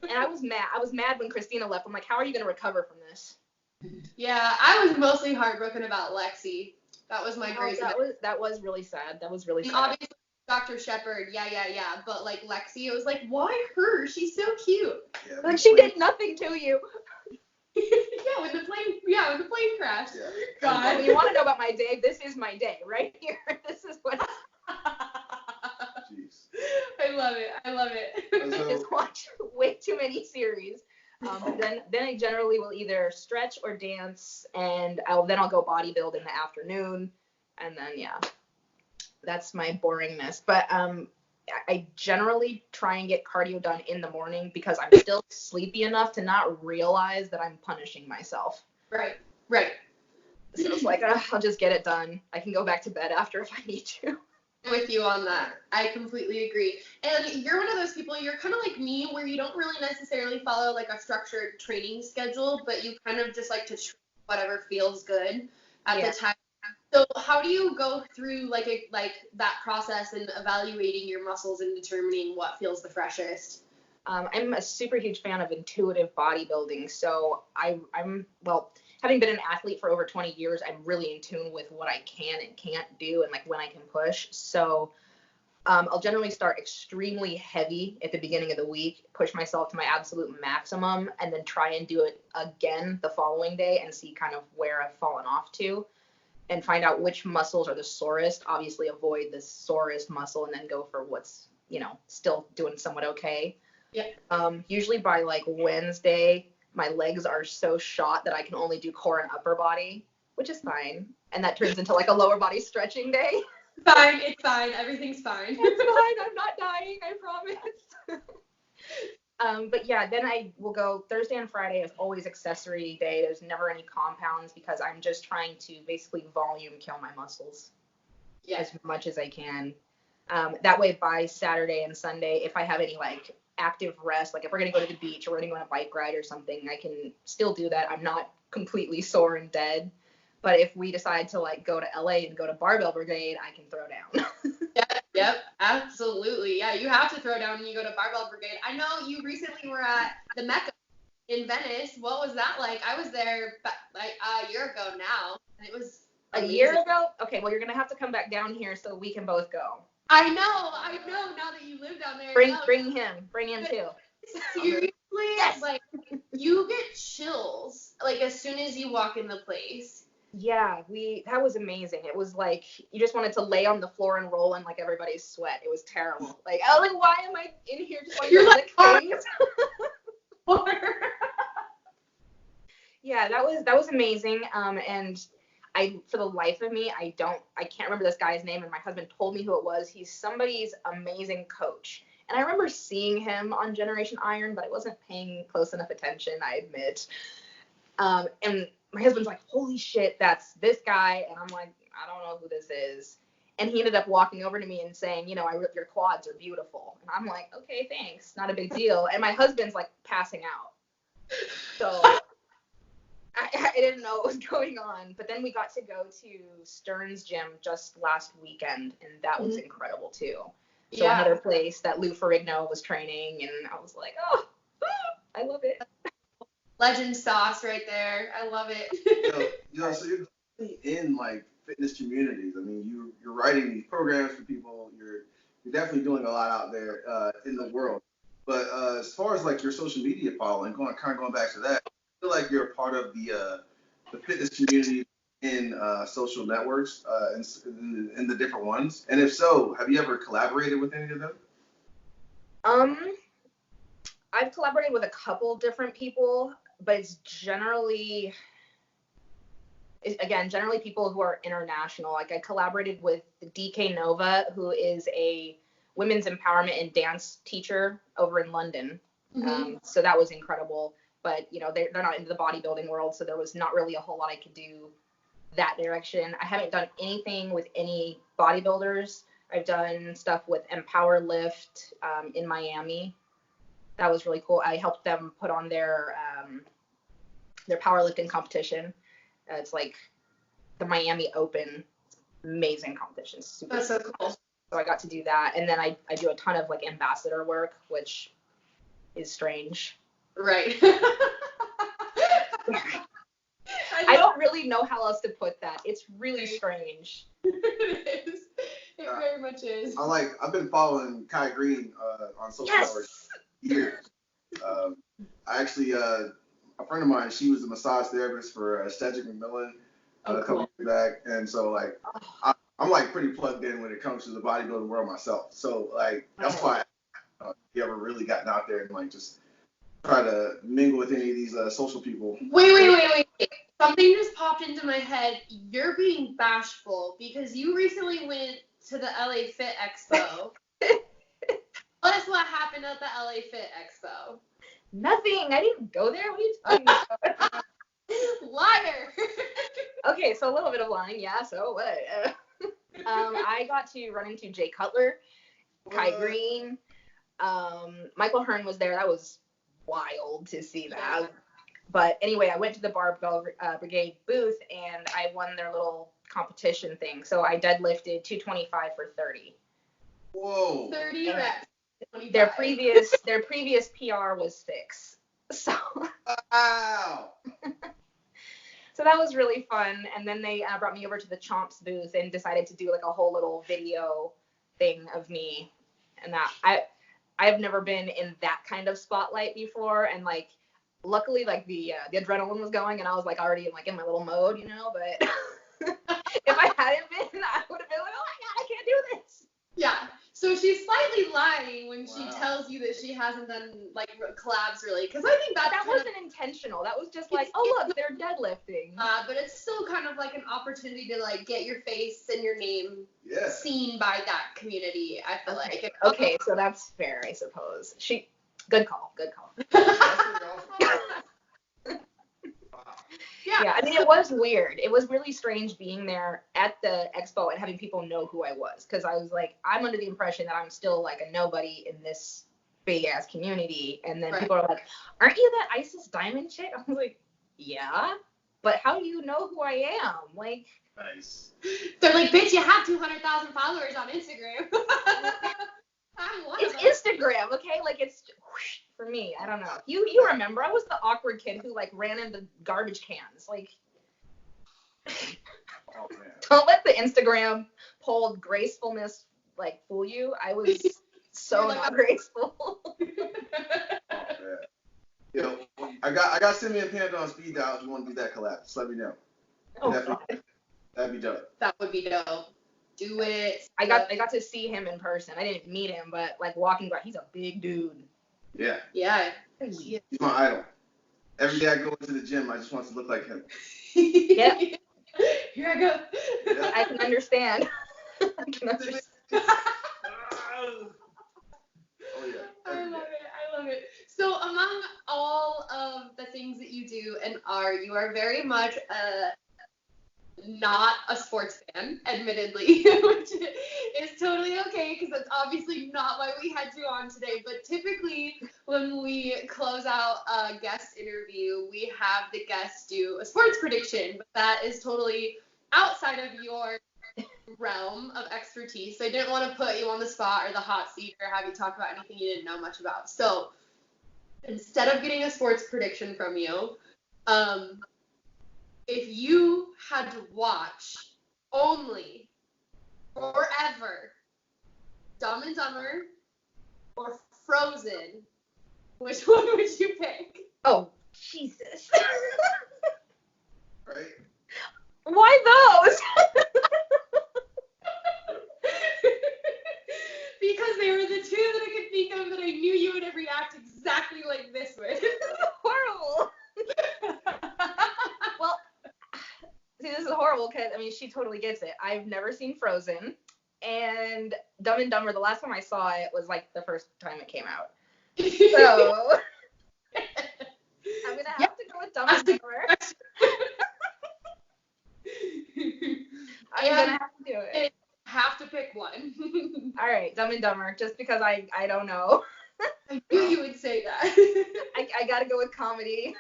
And I was mad. I was mad when Christina left. I'm like, how are you going to recover from this? Yeah, I was mostly heartbroken about Lexi. That was my Grey's Anatomy. That was really sad. That was really And sad. obviously, Dr. Shepard, yeah. But like Lexi, it was like, why her? She's so cute. Yeah, Like, she did nothing to you. When the plane crashed. Yeah. God. You want to know about my day? This is my day right here. This is what Jeez. I love it. So- I just watch way too many series. Then I generally will either stretch or dance, and I'll go bodybuild in the afternoon, and then that's my boringness. But I generally try and get cardio done in the morning because I'm still sleepy enough to not realize that I'm punishing myself. Right. So it's like, I'll just get it done. I can go back to bed after if I need to. With you on that. I completely agree. And you're one of those people, you're kind of like me, where you don't really necessarily follow like a structured training schedule, but you kind of just like to try whatever feels good at the time. So how do you go through like that process and evaluating your muscles and determining what feels the freshest? I'm a super huge fan of intuitive bodybuilding. So I'm having been an athlete for over 20 years, I'm really in tune with what I can and can't do and like when I can push. So I'll generally start extremely heavy at the beginning of the week, push myself to my absolute maximum, and then try and do it again the following day and see kind of where I've fallen off to and find out which muscles are the sorest. Obviously avoid the sorest muscle and then go for what's, still doing somewhat okay. Yeah. Usually by like Wednesday, my legs are so shot that I can only do core and upper body, which is fine. And that turns into like a lower body stretching day. It's fine. Everything's fine. It's fine. I'm not dying. I promise. But yeah, then I will go Thursday and Friday is always accessory day. There's never any compounds because I'm just trying to basically volume kill my muscles as much as I can. That way by Saturday and Sunday, if I have any like active rest, like if we're going to go to the beach or we're going to go on a bike ride or something, I can still do that. I'm not completely sore and dead. But if we decide to like go to LA and go to Barbell Brigade, I can throw down. Yep, absolutely. Yeah, you have to throw down when you go to Barbell Brigade. I know you recently were at the Mecca in Venice. What was that like? I was there like a year ago now, and it was amazing. A year ago? Okay, well, you're going to have to come back down here so we can both go. I know. Now that you live down there. Bring him too. Seriously? Yes. Like, you get chills, like, as soon as you walk in the place. Yeah, that was amazing. It was like you just wanted to lay on the floor and roll in like everybody's sweat. It was terrible. Like, I was like, why am I in here just You're like things? Yeah, that was amazing. And I, for the life of me, I can't remember this guy's name, and my husband told me who it was. He's somebody's amazing coach. And I remember seeing him on Generation Iron, but I wasn't paying close enough attention, I admit. And my husband's like, holy shit, that's this guy. And I'm like, I don't know who this is. And he ended up walking over to me and saying, your quads are beautiful. And I'm like, okay, thanks. Not a big deal. And my husband's like passing out. So I didn't know what was going on. But then we got to go to Stern's gym just last weekend. And that was incredible too. So another place that Lou Ferrigno was training. And I was like, I love it. Legend sauce right there. I love it. So you're in like fitness communities. I mean, you're writing these programs for people. You're definitely doing a lot out there in the world. But as far as like your social media following, going back to that, I feel like you're a part of the fitness community in social networks in the different ones. And if so, have you ever collaborated with any of them? I've collaborated with a couple different people, but it's generally people who are international. Like I collaborated with DK Nova, who is a women's empowerment and dance teacher over in London. So that was incredible. But they're not into the bodybuilding world, so there was not really a whole lot I could do that direction. I haven't done anything with any bodybuilders. I've done stuff with Empower Lift in Miami. That was really cool. I helped them put on their powerlifting competition. It's like the Miami Open, amazing competition. Super That's so cool. So I got to do that, and then I do a ton of like ambassador work, which is strange. Right. I don't really know how else to put that. It's really strange. It is. It very much is. I've been following Kai Green on social media for years. I actually, a friend of mine, she was a massage therapist for Cedric McMillan a couple years back, and so like I'm like pretty plugged in when it comes to the bodybuilding world myself. So like that's why you ever really gotten out there and like just try to mingle with any of these social people. Wait. Something just popped into my head. You're being bashful because you recently went to the LA Fit Expo. Tell us what happened at the LA Fit Expo. Nothing. I didn't go there. What are you talking about? Liar. Okay, so a little bit of lying. Yeah, so what? I got to run into Jay Cutler, Kai Green. Michael Hearn was there. That was wild to see that. Yeah. But anyway, I went to the Barbell Brigade booth and I won their little competition thing. So I deadlifted 225 for 30. Whoa. 30 reps. 25. Their previous PR was 6. So Wow. So that was really fun. And then they brought me over to the Chomps booth and decided to do like a whole little video thing of me. And that I've never been in that kind of spotlight before. And like, luckily like the adrenaline was going and I was like already in my little mode, you know, but if I hadn't been, I would have been like, oh my God, I can't do this. Yeah. So she's slightly lying when she tells you that she hasn't done like collabs really, because I think that wasn't intentional. That was just like, oh look, they're deadlifting. But it's still kind of like an opportunity to like get your face and your name seen by that community. I feel like. Okay, so that's fair, I suppose. Good call. Yeah, I mean, it was weird. It was really strange being there at the expo and having people know who I was. Because I was like, I'm under the impression that I'm still like a nobody in this big ass community. And then people are like, aren't you that ISIS Diamond chick? I was like, yeah. But how do you know who I am? Like, nice. They're like, bitch, you have 200,000 followers on Instagram. It's Instagram, okay? Like, it's whoosh, for me. I don't know. You remember? I was the awkward kid who like ran into garbage cans. Like, oh, man. Don't let the Instagram pulled gracefulness like fool you. I was so not graceful. Oh, man. Yo, I got Simeon Panda on speed dial if you want to do that collab. Just let me know. That'd be dope. That would be dope. Do it. I got to see him in person. I didn't meet him, but like walking by, he's a big dude. Yeah. Yeah. He's my idol. Every day I go into the gym, I just want to look like him. Yep. Here I go. Yeah. I can understand. Oh, yeah. I love it. So among all of the things that you do you are very much not a sports fan, admittedly, which is totally okay because that's obviously not why we had you on today. But typically when we close out a guest interview, we have the guest do a sports prediction, but that is totally outside of your realm of expertise. So I didn't want to put you on the spot or the hot seat or have you talk about anything you didn't know much about. So instead of getting a sports prediction from you, if you had to watch only forever Dumb and Dumber or Frozen, which one would you pick? Oh, Jesus. Right? Why those? Because they were the two that I could think of that I knew you would react exactly like this with. Horrible. Well, see, this is horrible because, I mean, she totally gets it. I've never seen Frozen, and Dumb and Dumber, the last time I saw it was like the first time it came out. So, I'm going to have to go with Dumb and Dumber. I'm going to have to do it. Have to pick one. All right, Dumb and Dumber, just because I don't know. I knew you would say that. I gotta go with comedy.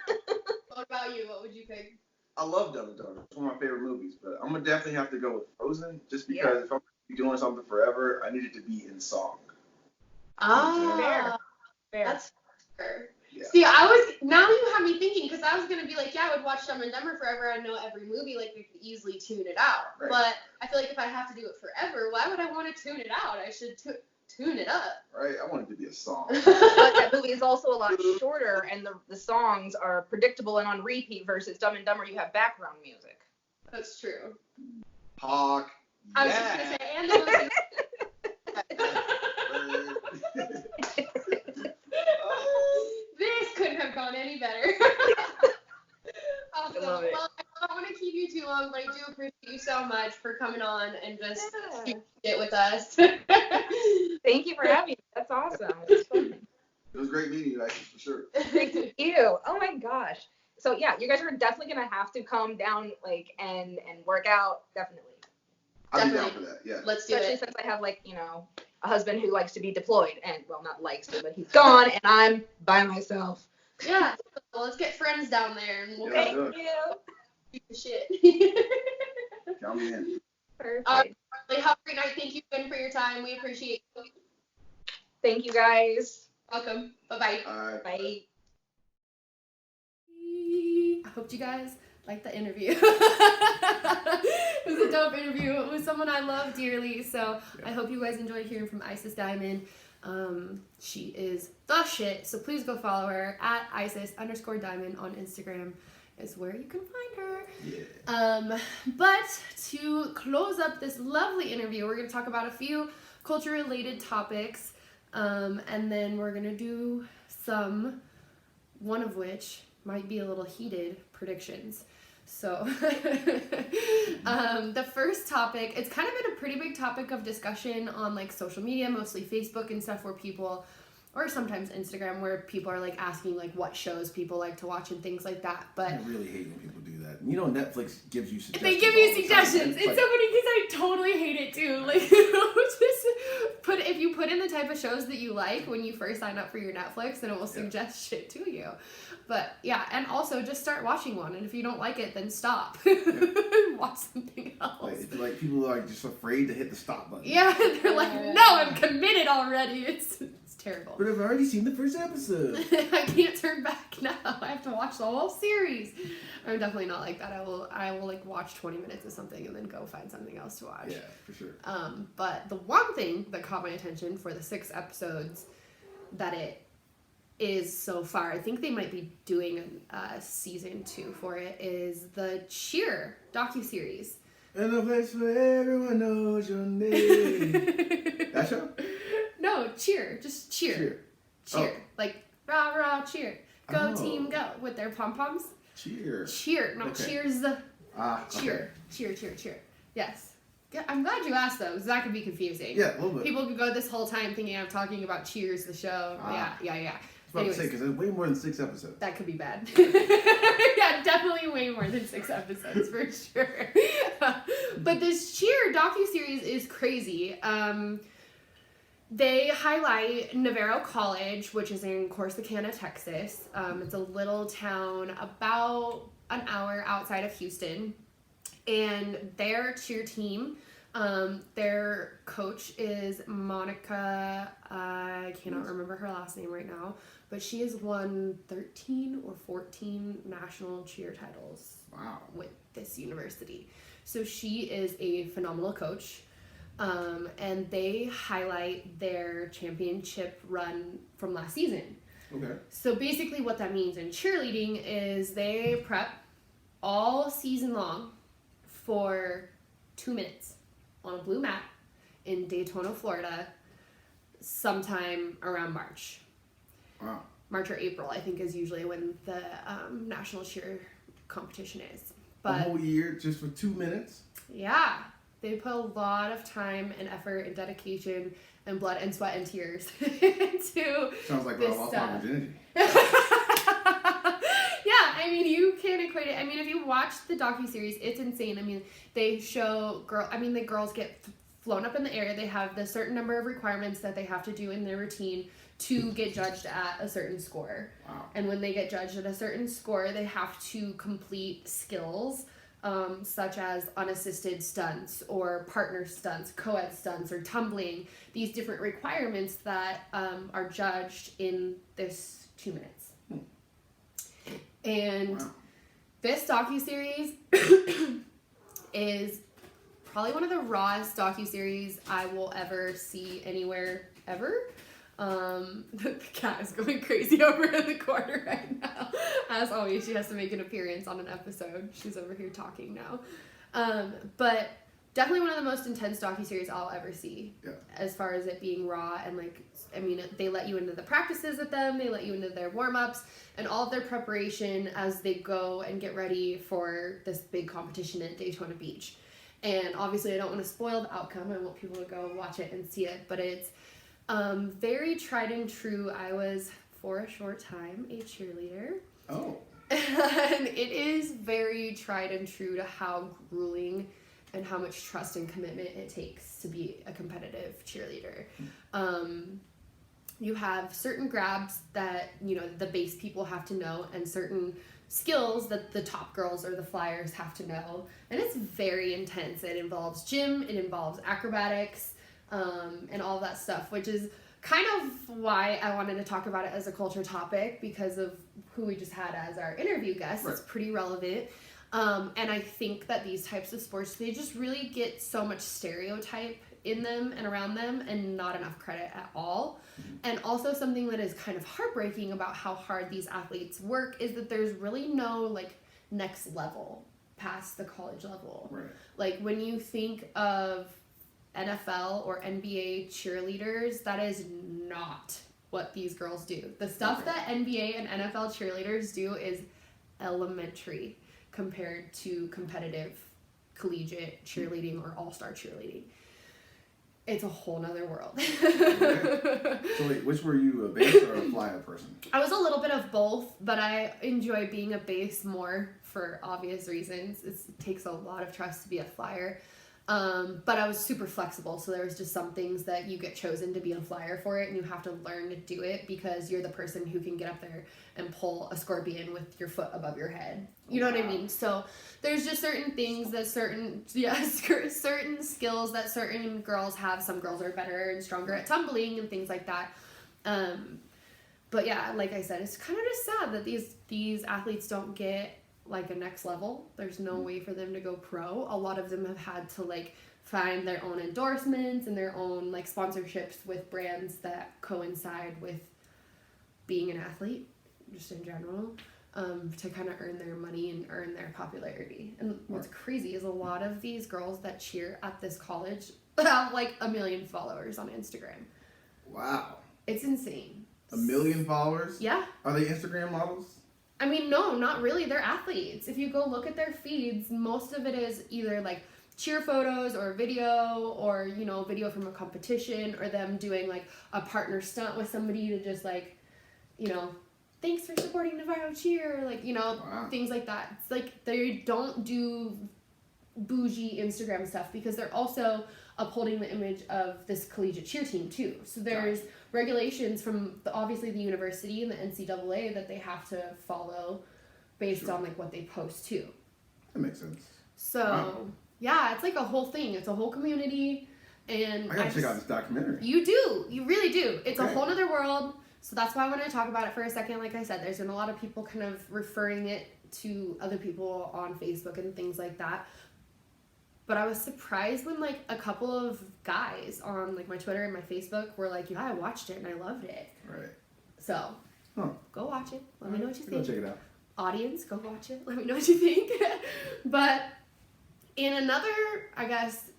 What about you? What would you pick? I love Dumb and Dumber. It's one of my favorite movies, but I'm gonna definitely have to go with Frozen, just because if I'm gonna be doing something forever, I need it to be in song. Ah, Fair. that's fair. Yeah. See, now you have me thinking, because I was going to be like, yeah, I would watch Dumb and Dumber forever. I know every movie, like, I could easily tune it out. Right. But I feel like if I have to do it forever, why would I want to tune it out? I should tune it up. Right? I want it to be a song. But that movie is also a lot shorter, and the songs are predictable and on repeat, versus Dumb and Dumber, you have background music. That's true. Hawk. I was just going to say, and the movie. This couldn't have gone any better. Awesome. I love it. Well, I don't want to keep you too long, but I do appreciate you so much for coming on and just shooting it with us. Thank you for having me. That's awesome. It's fun. It was great meeting you, guys, for sure. Thank you. Oh my gosh. So yeah, you guys are definitely gonna have to come down and work out, definitely. I'll be down for that. Yeah. Let's do Especially it. since I have a husband who likes to be deployed, and well, not likes to, but he's gone, and I'm by myself. Yeah. Well, let's get friends down there and we'll Yeah. Thank you. do the shit. Count me in. Perfect. Have a great night. Thank you again for your time. We appreciate you. Thank you guys. Welcome. Bye-bye. All right. Bye. I hope you guys liked the interview. It was a dope interview. It was someone I love dearly. So I hope you guys enjoyed hearing from Isis Diamond. She is the shit. So please go follow her at Isis_Diamond on Instagram. Is where you can find her. Yeah. But to close up this lovely interview, we're going to talk about a few culture-related topics, and then we're going to do one of which might be a little heated, predictions. So the first topic, it's kind of been a pretty big topic of discussion on like social media, mostly Facebook and stuff, where people, or sometimes Instagram, where people are like asking like what shows people like to watch and things like that. But I really hate when people do that. You know, Netflix gives you suggestions. they give you all the time. suggestions. It's like, so funny because I totally hate it too. Like, just if you put in the type of shows that you like when you first sign up for your Netflix, then it will suggest shit to you. But yeah, and also just start watching one, and if you don't like it, then stop. Watch something else. like people are just afraid to hit the stop button. Yeah, they're like, no, I'm committed already. It's terrible. But I've already seen the first episode. I can't turn back now. I have to watch the whole series. I'm definitely not like that. I will like watch 20 minutes of something and then go find something else to watch. Yeah, for sure. But the one thing that caught my attention for the 6 episodes that it is so far, I think they might be doing a season 2 for it, is the Cheer docuseries. And a place where everyone knows your name. That show? No, Cheer. Just cheer. Cheer. Oh. Like, rah, rah, cheer. Go, Oh. team, go. With their pom-poms. Cheer. Cheer, not Okay. cheers. Okay. Cheer. Yes. Yeah, I'm glad you asked those. That could be confusing. Yeah, a little bit. People could go this whole time thinking I'm talking about Cheers, the show. Ah. Yeah. I was about to say, because there's way more than 6 episodes. That could be bad. Yeah, definitely way more than 6 episodes for sure. But this Cheer docuseries is crazy. They highlight Navarro College, which is in Corsicana, Texas. It's a little town about an hour outside of Houston. And their cheer team, their coach is Monica, I cannot remember her last name right now, but she has won 13 or 14 national cheer titles. Wow. With this university. So she is a phenomenal coach. And they highlight their championship run from last season. Okay. So basically what that means in cheerleading is they prep all season long for 2 minutes on a blue mat in Daytona, Florida, sometime around March. Wow. March or April, I think, is usually when the national cheer competition is. A whole year just for 2 minutes? Yeah. They put a lot of time and effort and dedication and blood and sweat and tears into Sounds like this I lost stuff. my virginity. Yeah, I mean, you can't equate it. I mean, if you watch the docuseries, it's insane. I mean, they show the girls get flown up in the air. They have the certain number of requirements that they have to do in their routine to get judged at a certain score. Wow. And when they get judged at a certain score, they have to complete skills such as unassisted stunts or partner stunts, co-ed stunts, or tumbling. These different requirements that are judged in this 2 minutes. And this docuseries is probably one of the rawest docuseries I will ever see anywhere ever. The cat is going crazy over in the corner right now. As always, she has to make an appearance on an episode. She's over here talking now. But definitely one of the most intense docuseries I'll ever see. Yeah. As far as it being raw and like, I mean, they let you into the practices with them, they let you into their warm-ups and all of their preparation as they go and get ready for this big competition at Daytona Beach. And obviously I don't want to spoil the outcome. I want people to go watch it and see it, but it's very tried and true. I was, for a short time, a cheerleader. Oh. And it is very tried and true to how grueling and how much trust and commitment it takes to be a competitive cheerleader. You have certain grabs that, you know, the base people have to know and certain skills that the top girls or the flyers have to know. And it's very intense. It involves gym, it involves acrobatics, and all that stuff, which is kind of why I wanted to talk about it as a culture topic because of who we just had as our interview guest. Right. It's pretty relevant. And I think that these types of sports, they just really get so much stereotype in them and around them and not enough credit at all. And also something that is kind of heartbreaking about how hard these athletes work is that there's really no like next level past the college level. Right. Like when you think of NFL or NBA cheerleaders, that is not what these girls do. The stuff that NBA and NFL cheerleaders do is elementary compared to competitive collegiate cheerleading or all-star cheerleading. It's a whole nother world. Okay. So wait, which were you, a base or a flyer person? I was a little bit of both, but I enjoy being a base more for obvious reasons. It takes a lot of trust to be a flyer. But I was super flexible, so there was just some things that you get chosen to be a flyer for it, and you have to learn to do it because you're the person who can get up there and pull a scorpion with your foot above your head. You know what I mean? So there's just certain things that certain skills that certain girls have. Some girls are better and stronger at tumbling and things like that. But yeah, like I said, it's kind of just sad that these athletes don't get like a next level. There's no way for them to go pro. A lot of them have had to like find their own endorsements and their own like sponsorships with brands that coincide with being an athlete just in general, to kind of earn their money and earn their popularity. And what's crazy is a lot of these girls that cheer at this college have like 1 million followers on Instagram. Wow. It's insane. 1 million followers? Yeah. Are they Instagram models? I mean, no, not really. They're athletes. If you go look at their feeds, most of it is either like cheer photos or video or, you know, video from a competition or them doing like a partner stunt with somebody to just like, you know, thanks for supporting Navarro Cheer, like, you know, things like that. It's like they don't do bougie Instagram stuff because they're also upholding the image of this collegiate cheer team too. So there's regulations from obviously the university and the NCAA that they have to follow based on like what they post too. That makes sense. So yeah, it's like a whole thing. It's a whole community, and I gotta check out this documentary. You do. You really do. It's a whole other world. So that's why I want to talk about it for a second. Like I said, there's been a lot of people kind of referring it to other people on Facebook and things like that. But I was surprised when like a couple of guys on like my Twitter and my Facebook were like, yeah, I watched it and I loved it. Right. So go watch it. Let me know what you think. Go check it out. Audience, go watch it. Let me know what you think. But in another, I guess,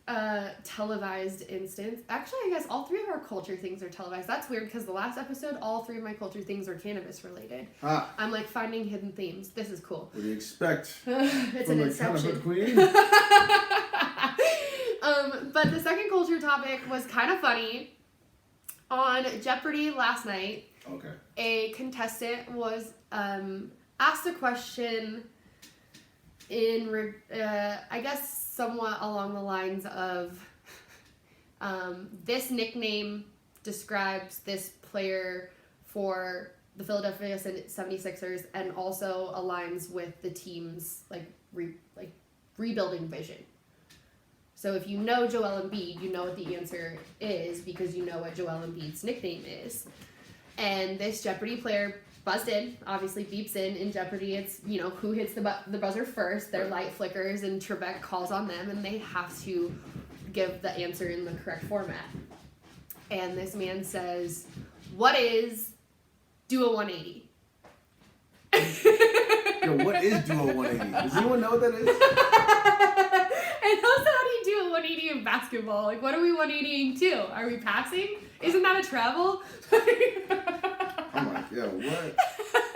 televised instance, actually, I guess all three of our culture things are televised. That's weird because the last episode, all three of my culture things were cannabis related. I'm like finding hidden themes. This is cool. What do you expect? It's an inception. Queen? But the second culture topic was kind of funny. On Jeopardy last night, a contestant was asked a question in, I guess, somewhat along the lines of, This nickname describes this player for the Philadelphia 76ers and also aligns with the team's rebuilding vision. So if you know Joel Embiid, you know what the answer is because you know what Joel Embiid's nickname is. And this Jeopardy player buzzed in, obviously beeps in Jeopardy. It's, who hits the buzzer first, their light flickers, and Trebek calls on them, and they have to give the answer in the correct format. And this man says, what is do a 180? Yo, what is do a 180? Does anyone know what that is? And also, how do you do a 180 in basketball? Like, what are we 180ing to? Are we passing? Isn't that a travel? I'm like, yo,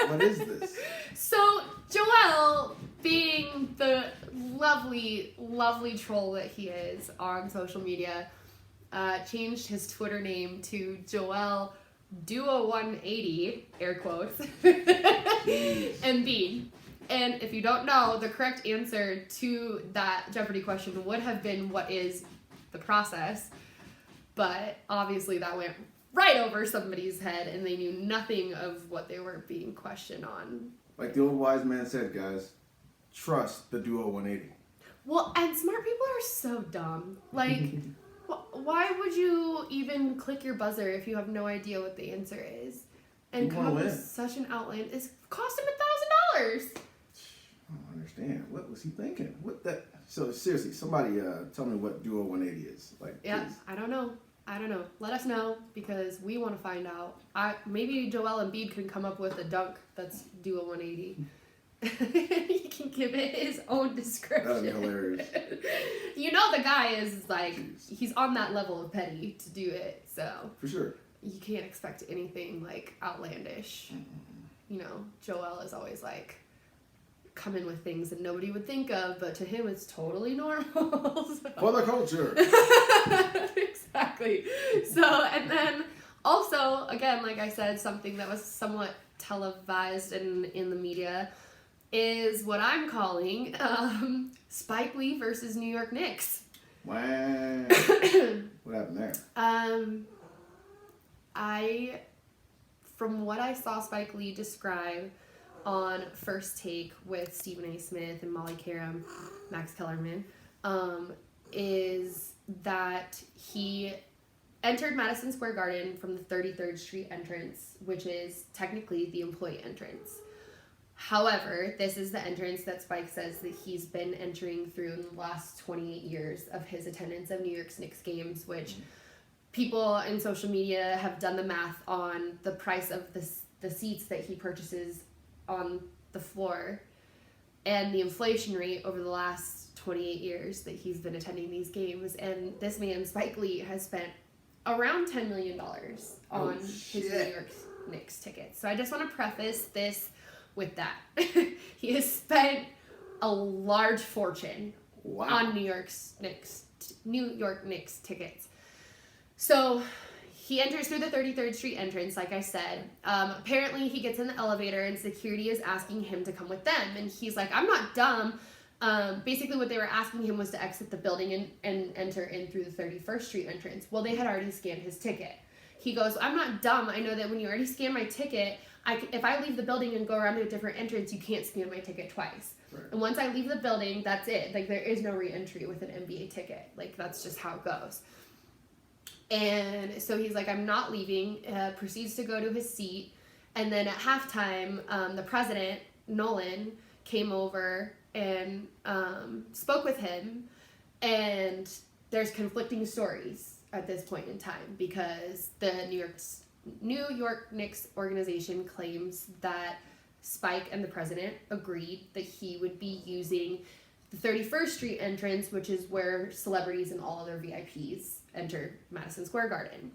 what is this? So, Joel, being the lovely, lovely troll that he is on social media, changed his Twitter name to Joel Do a 180, air quotes, Embiid. And if you don't know, the correct answer to that Jeopardy question would have been, what is the process? But obviously that went right over somebody's head and they knew nothing of what they were being questioned on. Like the old wise man said, guys, trust the Duo 180. Well, and smart people are so dumb. Like, why would you even click your buzzer if you have no idea what the answer is? And come up with such an outland. It's cost him $1,000. I don't understand. What was he thinking? So seriously, somebody tell me what Duo 180 is. Yeah, please. I don't know. Let us know because we want to find out. Maybe Joel Embiid can come up with a dunk that's Duo 180. He can give it his own description. That'd be hilarious. The guy is he's on that level of petty to do it. So For sure. You can't expect anything outlandish. Joel is always come in with things that nobody would think of, but to him it's totally normal. For the culture. Exactly. So, and then also, again, like I said, something that was somewhat televised and in the media is what I'm calling Spike Lee versus New York Knicks. Wow. What happened there? From what I saw Spike Lee describe on First Take with Stephen A. Smith and Molly Karam, Max Kellerman, is that he entered Madison Square Garden from the 33rd Street entrance, which is technically the employee entrance. However, this is the entrance that Spike says that he's been entering through in the last 28 years of his attendance of New York's Knicks games, which people in social media have done the math on the price of the seats that he purchases on the floor and the inflation rate over the last 28 years that he's been attending these games. And this man, Spike Lee, has spent around $10 million on his New York Knicks tickets. So I just want to preface this with that. He has spent a large fortune on New York Knicks tickets. So he enters through the 33rd Street entrance, like I said. Apparently, he gets in the elevator and security is asking him to come with them. And he's like, I'm not dumb. Basically, what they were asking him was to exit the building and enter in through the 31st Street entrance. Well, they had already scanned his ticket. He goes, I'm not dumb. I know that when you already scan my ticket, if I leave the building and go around to a different entrance, you can't scan my ticket twice. Right. And once I leave the building, that's it. There is no re-entry with an NBA ticket. That's just how it goes. And so he's like, I'm not leaving, proceeds to go to his seat. And then at halftime, the president, Nolan, came over and spoke with him. And there's conflicting stories at this point in time because the New York Knicks organization claims that Spike and the president agreed that he would be using the 31st Street entrance, which is where celebrities and all other VIPs enter Madison Square Garden.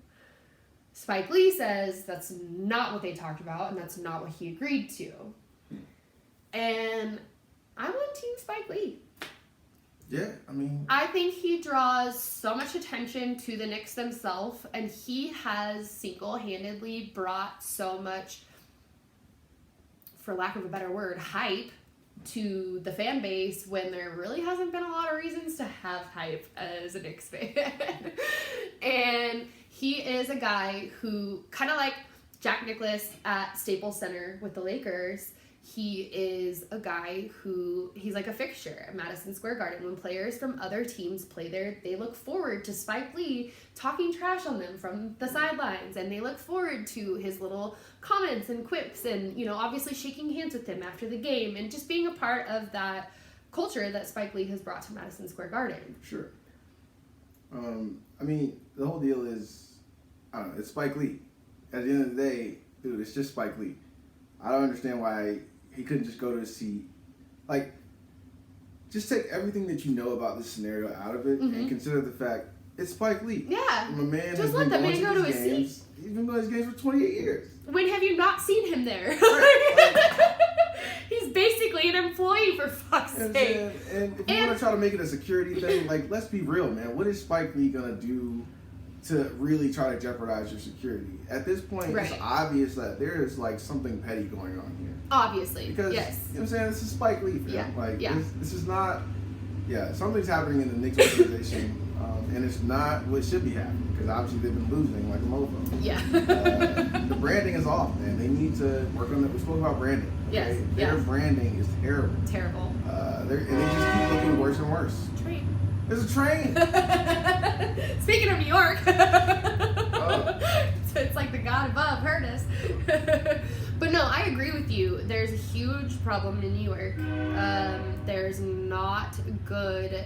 Spike Lee says that's not what they talked about and that's not what he agreed to. And I want Team Spike Lee. Yeah, I think he draws so much attention to the Knicks themselves, and he has single-handedly brought so much, for lack of a better word, hype to the fan base when there really hasn't been a lot of reasons to have hype as a Knicks fan. And he is a guy who, kind of like Jack Nicklaus at Staples Center with the Lakers, he is a guy who, he's like a fixture at Madison Square Garden. When players from other teams play there, they look forward to Spike Lee talking trash on them from the sidelines, and they look forward to his little comments and quips and, you know, obviously shaking hands with him after the game and just being a part of that culture that Spike Lee has brought to Madison Square Garden. Sure. I mean, the whole deal is, I don't know, it's Spike Lee. At the end of the day, dude, it's just Spike Lee. I don't understand why he couldn't just go to his seat. Like, just take everything that you know about this scenario out of it and consider the fact it's Spike Lee. Yeah. My man Just has let been the going man to go to these his games. seat. He's been going to his games for 28 years. When have you not seen him there? He's basically an employee, for fuck's And, sake. and if you want to try to make it a security thing, like, let's be real, man. What is Spike Lee going to do to really try to jeopardize your security? At this point, Right. it's obvious that there is, like, something petty going on here. Obviously, Because, yes. you know what I'm saying? This is Spike Lee, fam. Yeah, Like, yeah. this is not, something's happening in the Knicks organization, and it's not what should be happening, because obviously they've been losing like a mofo. Yeah. The branding is off, man. They need to work on it. We spoke about branding. Yes, Their yes. branding is terrible. Terrible. And they just keep looking worse and worse. Train. There's a train. Speaking of New York, Oh. it's like the God above heard us. But no, I agree with you. There's a huge problem in New York. There's not good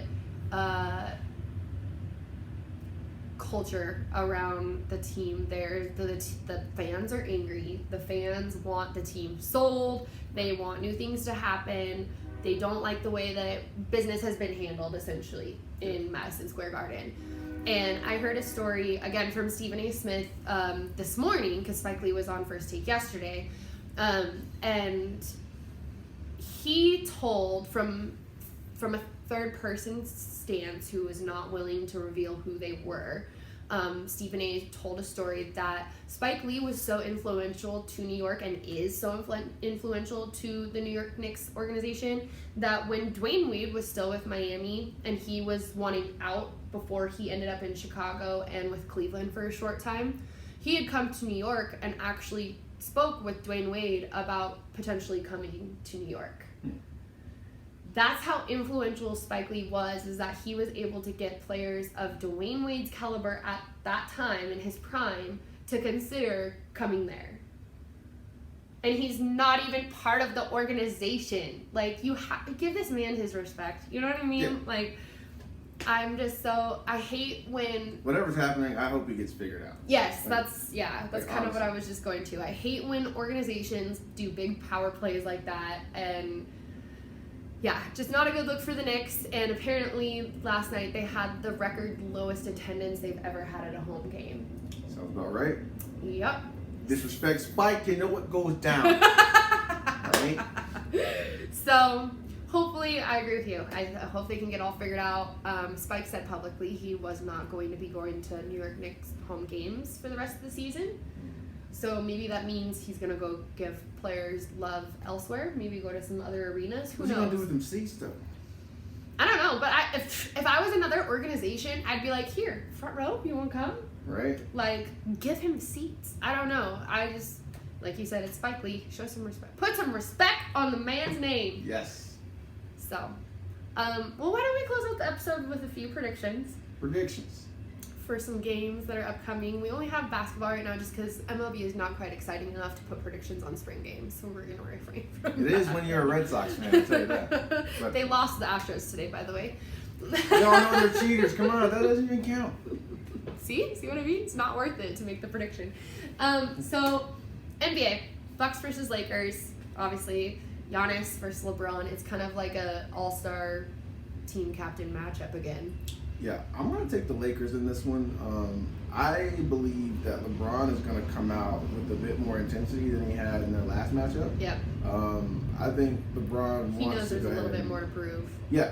culture around the team there. The fans are angry. The fans want the team sold. They want new things to happen. They don't like the way that business has been handled, essentially, in Madison Square Garden. And I heard a story, again, from Stephen A. Smith this morning, because Spike Lee was on First Take yesterday. And he told, from a third-person stance who was not willing to reveal who they were, Stephen A. told a story that Spike Lee was so influential to New York and is so influential to the New York Knicks organization that when Dwayne Wade was still with Miami and he was wanting out before he ended up in Chicago and with Cleveland for a short time, he had come to New York and actually spoke with Dwayne Wade about potentially coming to New York. That's how influential Spike Lee was, is that he was able to get players of Dwayne Wade's caliber at that time in his prime to consider coming there. And he's not even part of the organization. Like, you give this man his respect. You know what I mean? Yeah. Like, I'm just so, I hate when... Whatever's happening, I hope it gets figured out. Yes, Like, that's like, kind of what honestly. I was just going to. I hate when organizations do big power plays like that, and yeah, just not a good look for the Knicks. And apparently last night they had the record lowest attendance they've ever had at a home game. Sounds about right. Yep. Disrespect Spike, you know what goes down. Right? So hopefully, I agree with you. I hope they can get all figured out. Spike said publicly he was not going to be going to New York Knicks home games for the rest of the season. So maybe that means he's going to go give players love elsewhere. Maybe go to some other arenas. Who What's he gonna do knows? with them seats, though? I don't know. But if I was another organization, I'd be like, here, front row, you want to come? Right? Like, give him seats. I don't know. I just, like you said, it's Spike Lee. Show some respect. Put some respect on the man's name. Yes. So, well, why don't we close out the episode with a few predictions Predictions. for some games that are upcoming. We only have basketball right now just because MLB is not quite exciting enough to put predictions on spring games, so we're going to refrain from It is when you're a Red Sox fan, I'll tell you that. But They lost the Astros today, by the way. we all know they're cheaters. Come on, that doesn't even count. See what I mean? It's not worth it to make the prediction. So, NBA, Bucks versus Lakers, obviously. Giannis versus LeBron. It's kind of like a all-star team captain matchup again. Yeah, I'm going to take the Lakers in this one. I believe that LeBron is going to come out with a bit more intensity than he had in their last matchup. Yep. I think LeBron He wants knows to there's go a little ahead bit and- more to prove. Yeah,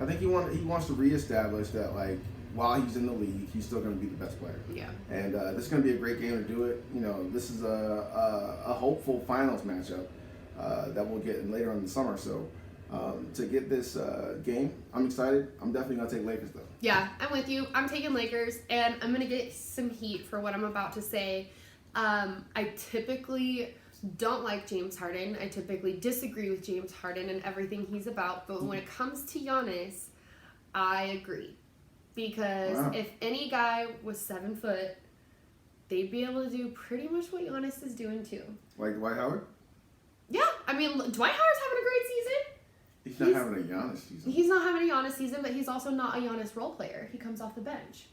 I think he wants to reestablish that, like, while he's in the league, he's still going to be the best player. Yeah. And this is going to be a great game to do it. You know, this is a hopeful finals matchup that we'll get later on in the summer. So to get this game. I'm excited. I'm definitely going to take Lakers, though. Yeah, I'm with you. I'm taking Lakers, and I'm going to get some heat for what I'm about to say. I typically don't like James Harden. I typically disagree with James Harden and everything he's about. But when it comes to Giannis, I agree. Because if any guy was 7 foot, they'd be able to do pretty much what Giannis is doing too. Like Dwight Howard? Yeah, I mean, Dwight Howard's having a great season. He's not having a Giannis season. He's not having a Giannis season, but he's also not a Giannis role player. He comes off the bench.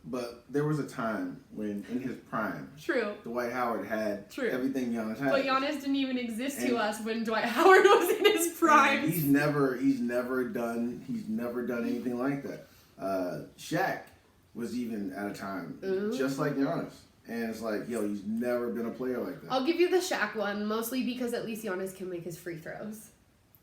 But there was a time when, in his prime, True. Dwight Howard had everything Giannis had. But Giannis didn't even exist to us when Dwight Howard was in his prime. He's never done anything like that. Shaq was even at a time just like Giannis. And it's like, yo, he's never been a player like that. I'll give you the Shaq one, mostly because at least Giannis can make his free throws.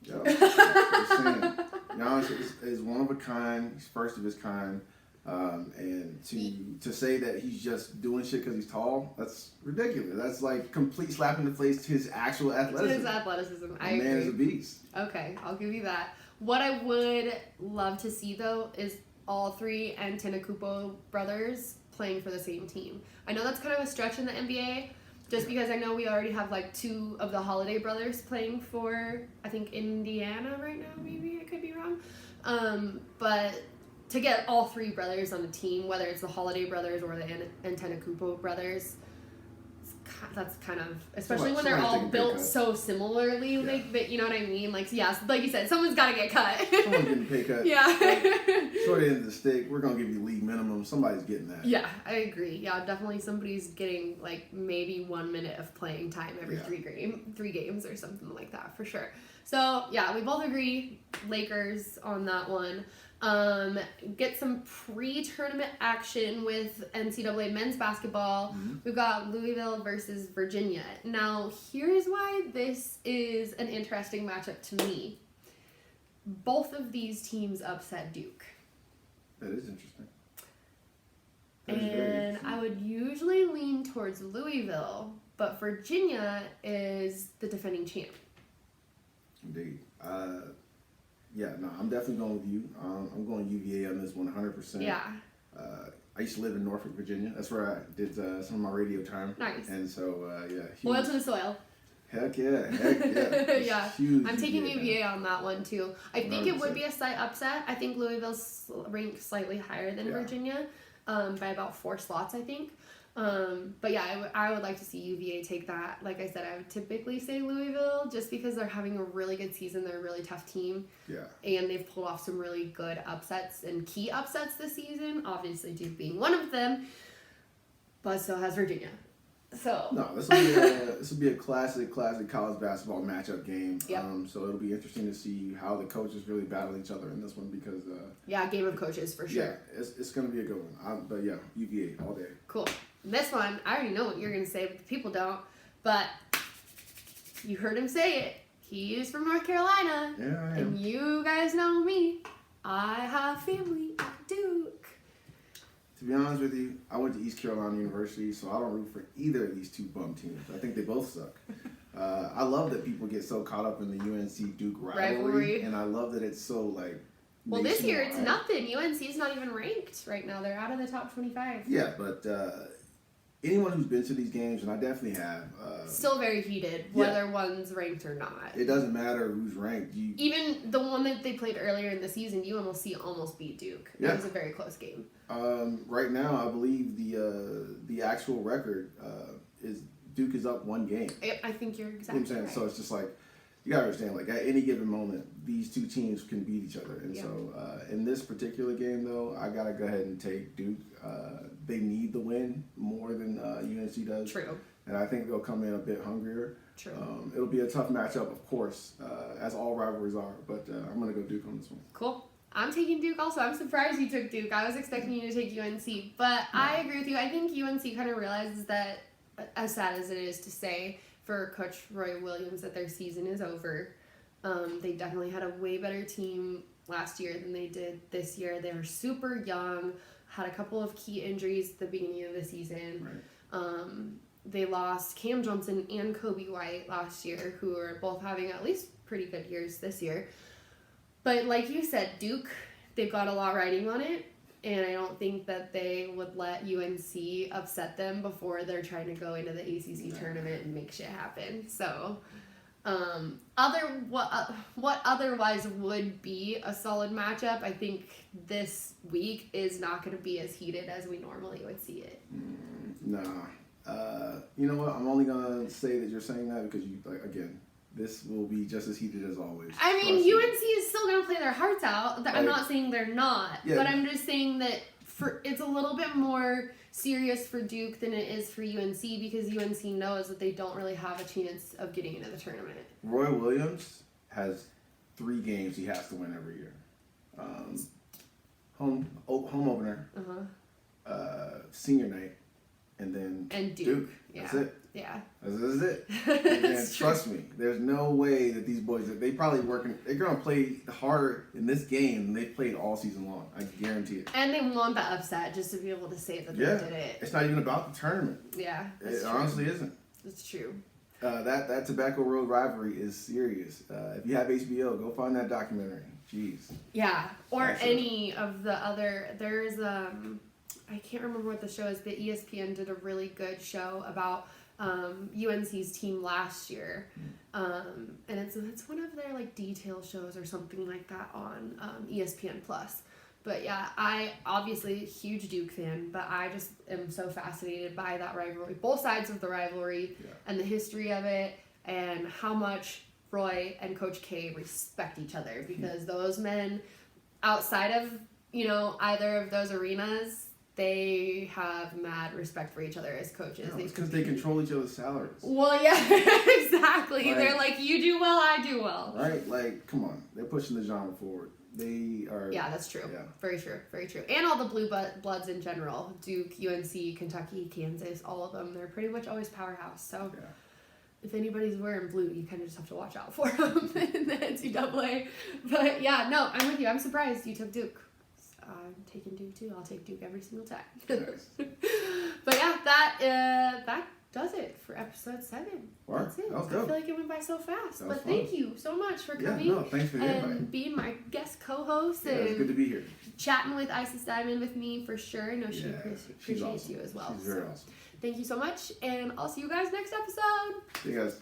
Yo, just saying. Giannis is one of a kind. He's first of his kind. And to say that he's just doing shit because he's tall, that's ridiculous. That's like complete slap in the face to his actual athleticism. His athleticism, I agree. Man is a beast. Okay, I'll give you that. What I would love to see, though, is all 3 Antetokounmpo brothers playing for the same team. I know that's kind of a stretch in the NBA, just because I know we already have like 2 of the Holiday brothers playing for, I think, Indiana right now, maybe, I could be wrong. But to get all 3 brothers on the team, whether it's the Holiday brothers or the Antetokounmpo brothers, that's kind of, especially when they're all built so similarly, like, you know what I mean? Like, yes, like you said, someone's got to get cut. Someone's getting pay cut. Yeah. Short end of the stick, we're going to give you league minimum. Somebody's getting that. Yeah, I agree. Yeah, definitely somebody's getting, like, maybe 1 minute of playing time every 3 games or something like that, for sure. So, yeah, we both agree, Lakers on that one. Get some pre-tournament action with NCAA men's basketball. We've got Louisville versus Virginia. Now, here's why this is an interesting matchup to me. Both of these teams upset Duke. That is interesting. And I would usually lean towards Louisville, but Virginia is the defending champ. Indeed. Yeah, no, I'm definitely going with you. I'm going UVA on this 100%. Yeah. I used to live in Norfolk, Virginia. That's where I did some of my radio time. Nice. And so, yeah. Loyal to the soil. Heck yeah. Yeah. Huge I'm taking UVA on that one, too. I think it would be a slight upset. I think Louisville's ranked slightly higher than Virginia by about 4 slots, I think. But yeah, I would like to see UVA take that. Like I said, I would typically say Louisville just because they're having a really good season. They're a really tough team. Yeah. And they've pulled off some really good upsets and key upsets this season. Obviously, Duke being one of them. But so has Virginia. So. No, this will be a classic college basketball matchup game. Yep. So it'll be interesting to see how the coaches really battle each other in this one because. Game of coaches for sure. Yeah, it's going to be a good one. But yeah, UVA all day. Cool. This one, I already know what you're going to say, but the people don't. But you heard him say it. He is from North Carolina. Yeah, I am. And you guys know me. I have family at Duke. To be honest with you, I went to East Carolina University, so I don't root for either of these 2 bum teams. I think they both suck. I love that people get so caught up in the UNC-Duke rivalry. And I love that it's so, like, well, this year it's nothing. UNC's not even ranked right now. They're out of the top 25. Yeah, but anyone who's been to these games, and I definitely have. Still very heated, whether one's ranked or not. It doesn't matter who's ranked. Even the one that they played earlier in the season, UNLC almost beat Duke. It was a very close game. Right now, I believe the actual record is Duke is up 1 game. I think you're exactly right. So it's just like, you gotta understand, like at any given moment, these 2 teams can beat each other. And so in this particular game, though, I gotta go ahead and take Duke. They need the win more than UNC does. True. And I think they'll come in a bit hungrier. True. It'll be a tough matchup, of course, as all rivalries are. But I'm gonna go Duke on this one. Cool. I'm taking Duke also. I'm surprised you took Duke. I was expecting you to take UNC. But I agree with you. I think UNC kind of realizes that, as sad as it is to say, for Coach Roy Williams that their season is over. They definitely had a way better team last year than they did this year. They were super young, had a couple of key injuries at the beginning of the season. Right. They lost Cam Johnson and Kobe White last year, who are both having at least pretty good years this year. But like you said, Duke, they've got a lot riding on it. And I don't think that they would let UNC upset them before they're trying to go into the ACC tournament and make shit happen. So, what otherwise would be a solid matchup, I think this week is not going to be as heated as we normally would see it. Nah. You know what? I'm only going to say that you're saying that because again, this will be just as heated as always. I mean, Trust me. UNC is still going to play their hearts out. I'm not saying they're not, Yeah. but I'm just saying that it's a little bit more serious for Duke than it is for UNC because UNC knows that they don't really have a chance of getting into the tournament. Roy Williams has 3 games he has to win every year. Home opener, senior night, and then Duke. That's it. Yeah. That's it. And trust me, there's no way that these boys, they're going to play harder in this game than they've played all season long. I guarantee it. And they want the upset just to be able to say that they did it. It's not even about the tournament. Yeah. It honestly isn't. It's true. That Tobacco Road rivalry is serious. If you have HBO, go find that documentary. Jeez. Yeah. Or any of the other, there's, I can't remember what the show is, but ESPN did a really good show about UNC's team last year, and it's one of their like detail shows or something like that on ESPN Plus. But yeah, I obviously huge Duke fan, but I just am so fascinated by that rivalry, both sides of the rivalry, and the history of it, and how much Roy and Coach K respect each other because those men, outside of either of those arenas, they have mad respect for each other as coaches. No, it's because they control each other's salaries. Well, yeah, exactly. They're like, you do well, I do well. Right? Like, come on. They're pushing the genre forward. They are... Yeah, that's true. Yeah. Very true. Very true. And all the blue bloods in general. Duke, UNC, Kentucky, Kansas, all of them. They're pretty much always powerhouse. So if anybody's wearing blue, you kind of just have to watch out for them in the NCAA. But yeah, no, I'm with you. I'm surprised you took Duke. I'm taking Duke too. I'll take Duke every single time. Nice. But yeah, that does it for episode 7. Wow, That's it. that was I dope. feel like it went by so fast. That was But fun. thank you so much for Yeah, coming no, thanks for the and invite. being my guest co-host Yeah, it's good to and be here. chatting with Isis Diamond with me for sure. I know she She's appreciates awesome. you as well. She's very So awesome. thank you so much, and I'll see you guys next episode. See you guys.